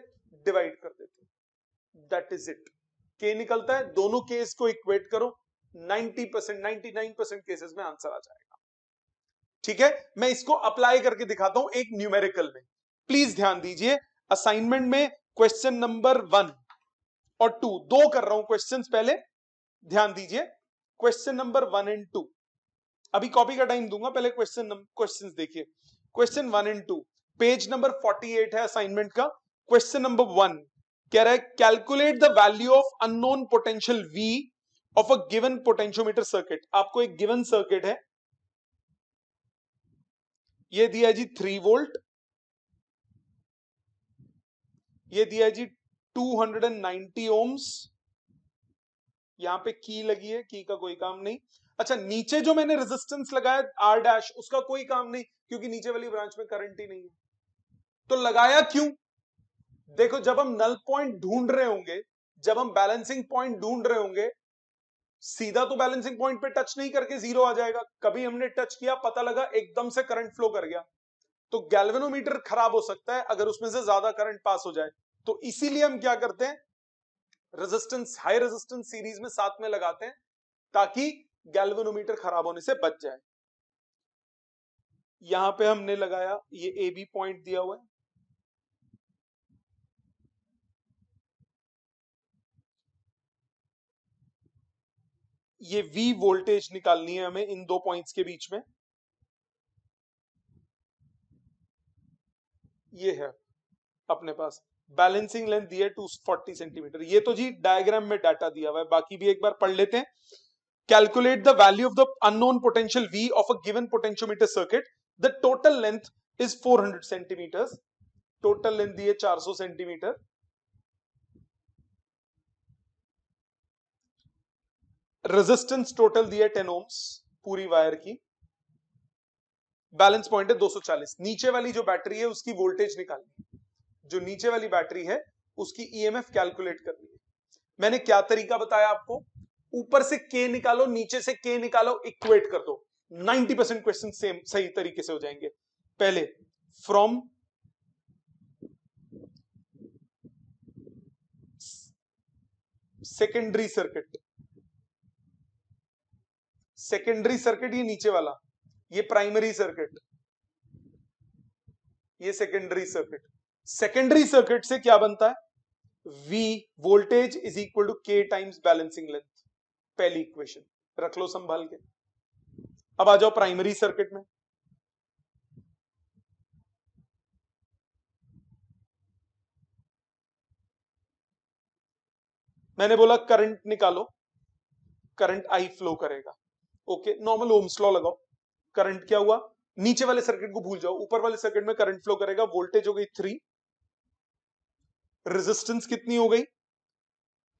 डिवाइड कर देते हो, दैट इज इट। के निकलता है, दोनों केस को इक्वेट करो, 90%, 99% केसेस में आंसर आ जाएगा। ठीक है, मैं इसको अप्लाई करके दिखाता हूं एक न्यूमेरिकल में। प्लीज ध्यान दीजिए, असाइनमेंट में क्वेश्चन नंबर 1 और 2 दो कर रहा हूं क्वेश्चंस, पहले ध्यान दीजिए। क्वेश्चन नंबर 1 एंड 2, अभी कॉपी का टाइम दूंगा, पहले क्वेश्चंस देखिए। क्वेश्चन 1 एंड 2, पेज नंबर 48 है असाइनमेंट का। क्वेश्चन नंबर 1 कह रहा है calculate the value of unknown potential V of a given potentiometer circuit. आपको एक गिवन सर्किट है, ये दिया है जी 3 वोल्ट, ये दिया है जी 290 ओम्स, यहां पे की लगी है, की का कोई काम नहीं। अच्छा, नीचे जो मैंने रेजिस्टेंस लगाया R डैश, उसका कोई काम नहीं क्योंकि नीचे वाली ब्रांच में करंट ही नहीं है। तो लगाया क्यों? देखो, जब हम नल पॉइंट ढूंढ रहे होंगे, जब हम बैलेंसिंग पॉइंट ढूंढ रहे होंगे, सीधा तो बैलेंसिंग पॉइंट पे टच नहीं करके जीरो आ जाएगा। कभी हमने टच किया, पता लगा एकदम से करंट फ्लो कर गया, तो गैल्वेनोमीटर खराब हो सकता है अगर उसमें से ज्यादा करंट पास हो जाए। तो इसीलिए हम क्या करते हैं, रेजिस्टेंस, हाई रेजिस्टेंस सीरीज में साथ में लगाते हैं ताकि गैल्वेनोमीटर खराब होने से बच जाए। यहां पे हमने लगाया, ये ए बी पॉइंट दिया हुआ है, ये V वोल्टेज निकालनी है हमें इन दो पॉइंट्स के बीच में। ये है अपने पास बैलेंसिंग लेंथ दी है 240 सेंटीमीटर। ये तो जी डायग्राम में डाटा दिया हुआ है, बाकी भी एक बार पढ़ लेते हैं। Calculate the value of the unknown potential V of a given potentiometer circuit, the total length is 400 centimetre. Total length दी है 400 सेंटीमीटर। रेजिस्टेंस टोटल दी है 10 ओम्स पूरी वायर की। बैलेंस पॉइंट है 240। नीचे वाली जो बैटरी है उसकी वोल्टेज निकालनी है, जो नीचे वाली बैटरी है उसकी ईएमएफ कैलकुलेट करनी है। मैंने क्या तरीका बताया आपको, ऊपर से के निकालो, नीचे से के निकालो, इक्वेट कर दो, 90% क्वेश्चन सेम सही तरीके से हो जाएंगे। पहले from secondary circuit, secondary circuit ये नीचे वाला, ये प्राइमरी सर्किट, ये सेकेंडरी सर्किट। सेकेंडरी सर्किट से क्या बनता है, V voltage is equal to K times balancing length, पहली इक्वेशन रख लो संभाल के। अब आ जाओ प्राइमरी सर्किट में। मैंने बोला करंट निकालो, करंट I फ्लो करेगा, ओके, नॉर्मल ओम्स लॉ लगाओ। करंट क्या हुआ, नीचे वाले सर्किट को भूल जाओ, ऊपर वाले सर्किट में करंट फ्लो करेगा। वोल्टेज हो गई 3, रेजिस्टेंस कितनी हो गई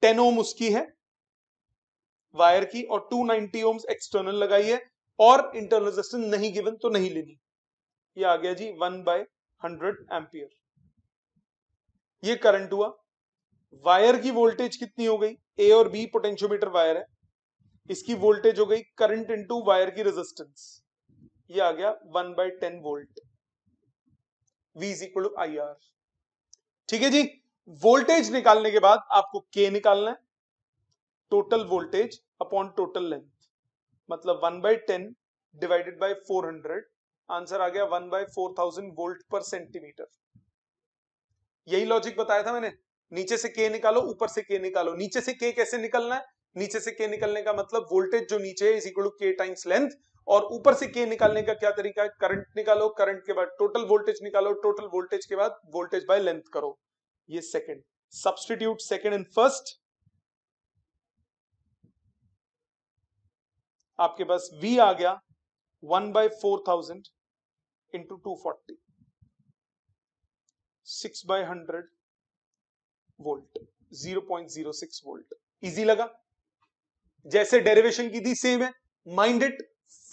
10 ओम उसकी है वायर की, और 290 ओम्स एक्सटर्नल लगाई है, और इंटरनल रेजिस्टेंस नहीं गिवन तो नहीं लेनी। ये आ गया जी 1/100 एम्पियर। ये करंट हुआ। वायर की वोल्टेज कितनी हो गई, ए और बी पोटेंशियोमीटर वायर है, इसकी वोल्टेज हो गई करंट इनटू वायर की रेजिस्टेंस, ये आ गया 1/10 volt. V is equal to IR। ठीक है जी, वोल्टेज निकालने के बाद आपको K निकालना है, total voltage upon total length, मतलब 1/10 डिवाइडेड बाय 400, आंसर आ गया 1/4000 वोल्ट पर सेंटीमीटर। यही लॉजिक बताया था मैंने, नीचे से K निकालो, ऊपर से K निकालो। नीचे से K कैसे निकलना है, नीचे से K निकलने का मतलब वोल्टेज जो नीचे है is equal to K times length, और ऊपर से K निकालने का क्या तरीका है, करंट निकालो, करंट के बाद टोटल वोल्टेज निकालो, टोटल वोल्टेज के बाद वोल्टेज बाय लेंथ करो। ये second, substitute second and first, आपके पास V आ गया 1/4000 इंटू 240, 6/100 वोल्ट, 0.06 वोल्ट। इजी लगा, जैसे डेरिवेशन की थी सेम है, माइंड इट।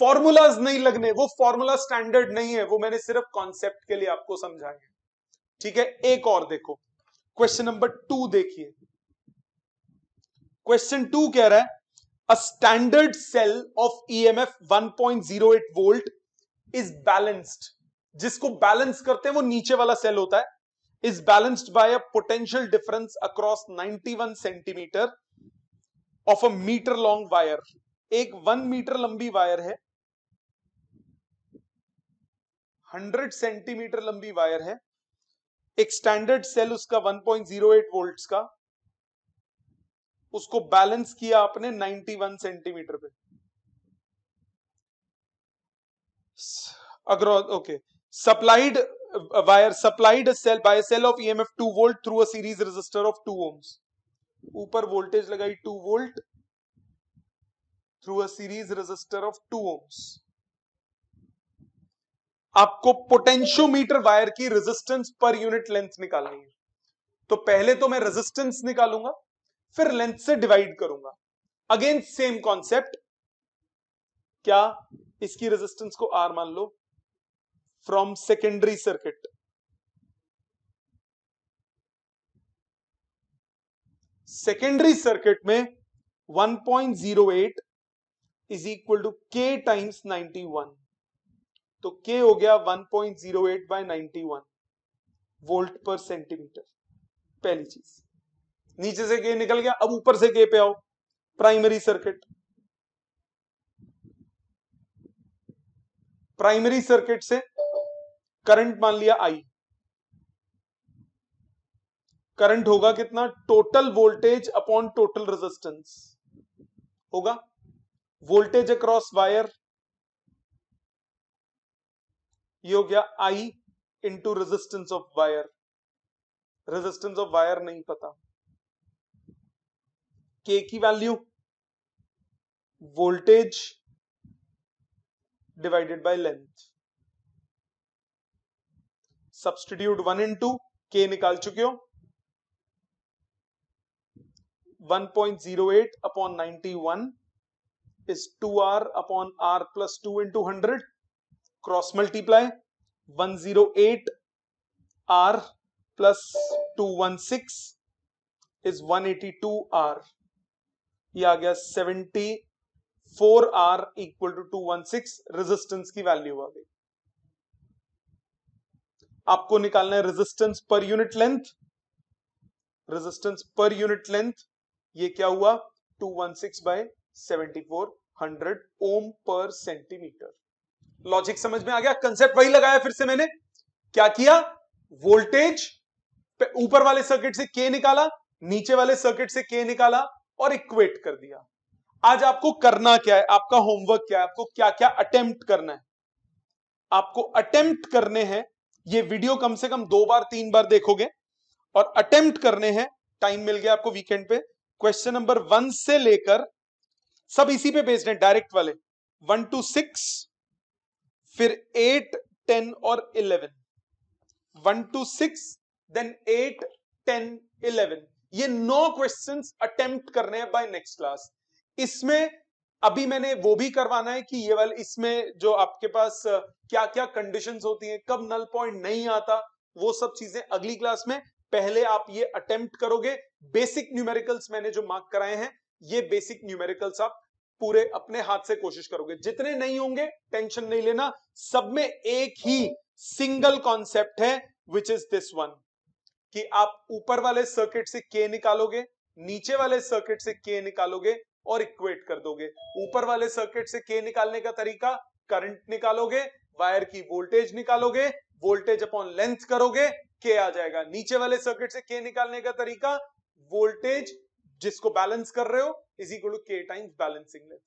फॉर्मूलाज नहीं लगने, वो फॉर्मूला स्टैंडर्ड नहीं है, वो मैंने सिर्फ कॉन्सेप्ट के लिए आपको समझाया है। ठीक है, एक और देखो, क्वेश्चन नंबर 2 देखिए। क्वेश्चन 2 कह रहा है a standard cell of EMF 1.08 volt is balanced, जिसको बैलेंस करते हैं वो नीचे वाला सेल होता है, is balanced by a potential difference across 91 centimetre of a metre long wire. एक 1 मीटर लंबी वायर है, 100 सेंटीमीटर लंबी वायर है, एक स्टैंडर्ड सेल उसका 1.08 वोल्ट्स का, उसको बैलेंस किया आपने 91 सेंटीमीटर पे। Okay, supplied wire supplied a cell by a cell of EMF 2 volt through a series resistor of 2 ohms। ऊपर वोल्टेज लगाई 2 volt through a series resistor of 2 ohms। आपको potentiometer wire की resistance पर unit length निकालनी है। तो पहले तो मैं रेजिस्टेंस निकालूंगा, फिर लेंथ से डिवाइड करूंगा। अगेन सेम कॉन्सेप्ट, क्या इसकी रेजिस्टेंस को R मान लो from secondary circuit. Secondary circuit में 1.08 is equal to K times 91, तो K हो गया 1.08 बाय 91 वोल्ट पर सेंटीमीटर। पहली चीज, नीचे से K निकल गया, अब ऊपर से K पे आओ। प्राइमरी सर्किट, प्राइमरी सर्किट से करंट मान लिया I, करंट होगा कितना, total voltage upon total resistance होगा, वोल्टेज अक्रॉस वायर, ये हो गया I into resistance of wire. Resistance of wire नहीं पता, K की value voltage divided by length. Substitute 1 into K निकाल चुके हो, 1.08 upon 91 is 2R upon R plus 2 into 100, cross multiply 108 R plus 216 is 182 R, ये आ गया 74 R equal to 216। रेजिस्टेंस की वैल्यू आ गई। आपको निकालना है रेजिस्टेंस पर यूनिट लेंथ। रेजिस्टेंस पर यूनिट लेंथ ये क्या हुआ, 216 बाय 7400 ओम पर सेंटीमीटर। लॉजिक समझ में आ गया, कंसेप्ट वही लगाया। फिर से मैंने क्या किया, वोल्टेज पे ऊपर वाले सर्किट से K निकाला, नीचे वाले सर्किट से K निकाला और इक्वेट कर दिया। आज आपको करना क्या है, आपका होमवर्क क्या है, आपको क्या क्या अटेम्प्ट करना है। आपको अटेम्प्ट करने हैं, ये वीडियो कम से कम 2 बार 3 बार देखोगे और अटेम्प्ट करने हैं। टाइम मिल गया आपको वीकेंड पे, क्वेश्चन नंबर 1 से लेकर सब इसी पे बेस्ड है, डायरेक्ट वाले 1 to 6, फिर 8, 10 और 11। 1 to 6 देन 8, 10, 11, ये 9 क्वेश्चंस अटेम्प्ट करने हैं बाय नेक्स्ट क्लास। इसमें अभी मैंने वो भी करवाना है कि ये वाले, इसमें जो आपके पास क्या क्या कंडीशंस होती हैं, कब नल पॉइंट नहीं आता, वो सब चीजें अगली क्लास में। पहले आप ये अटेम्प्ट करोगे। बेसिक न्यूमेरिकल्स मैंने जो मार्क कराए हैं, ये बेसिक न्यूमेरिकल्स आप पूरे अपने हाथ से कोशिश करोगे। जितने नहीं होंगे टेंशन नहीं लेना, सब में एक ही सिंगल कॉन्सेप्ट है, विच इज दिस वन, कि आप ऊपर वाले सर्किट से K निकालोगे, नीचे वाले सर्किट से K निकालोगे और इक्वेट कर दोगे। ऊपर वाले सर्किट से K निकालने का तरीका, करंट निकालोगे, वायर की वोल्टेज निकालोगे, वोल्टेज अपॉन लेंथ करोगे, K आ जाएगा। नीचे वाले सर्किट से K निकालने का तरीका, वोल्टेज जिसको बैलेंस कर रहे हो is equal to K times balancing length.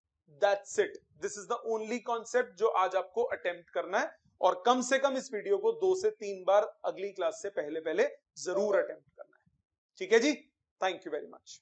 That's it, this is the only concept जो आज आपको अटेम्प्ट करना है, और कम से कम इस वीडियो को 2 से 3 बार अगली क्लास से पहले पहले जरूर अटेम्प्ट करना है। ठीक है जी, थैंक यू वेरी मच।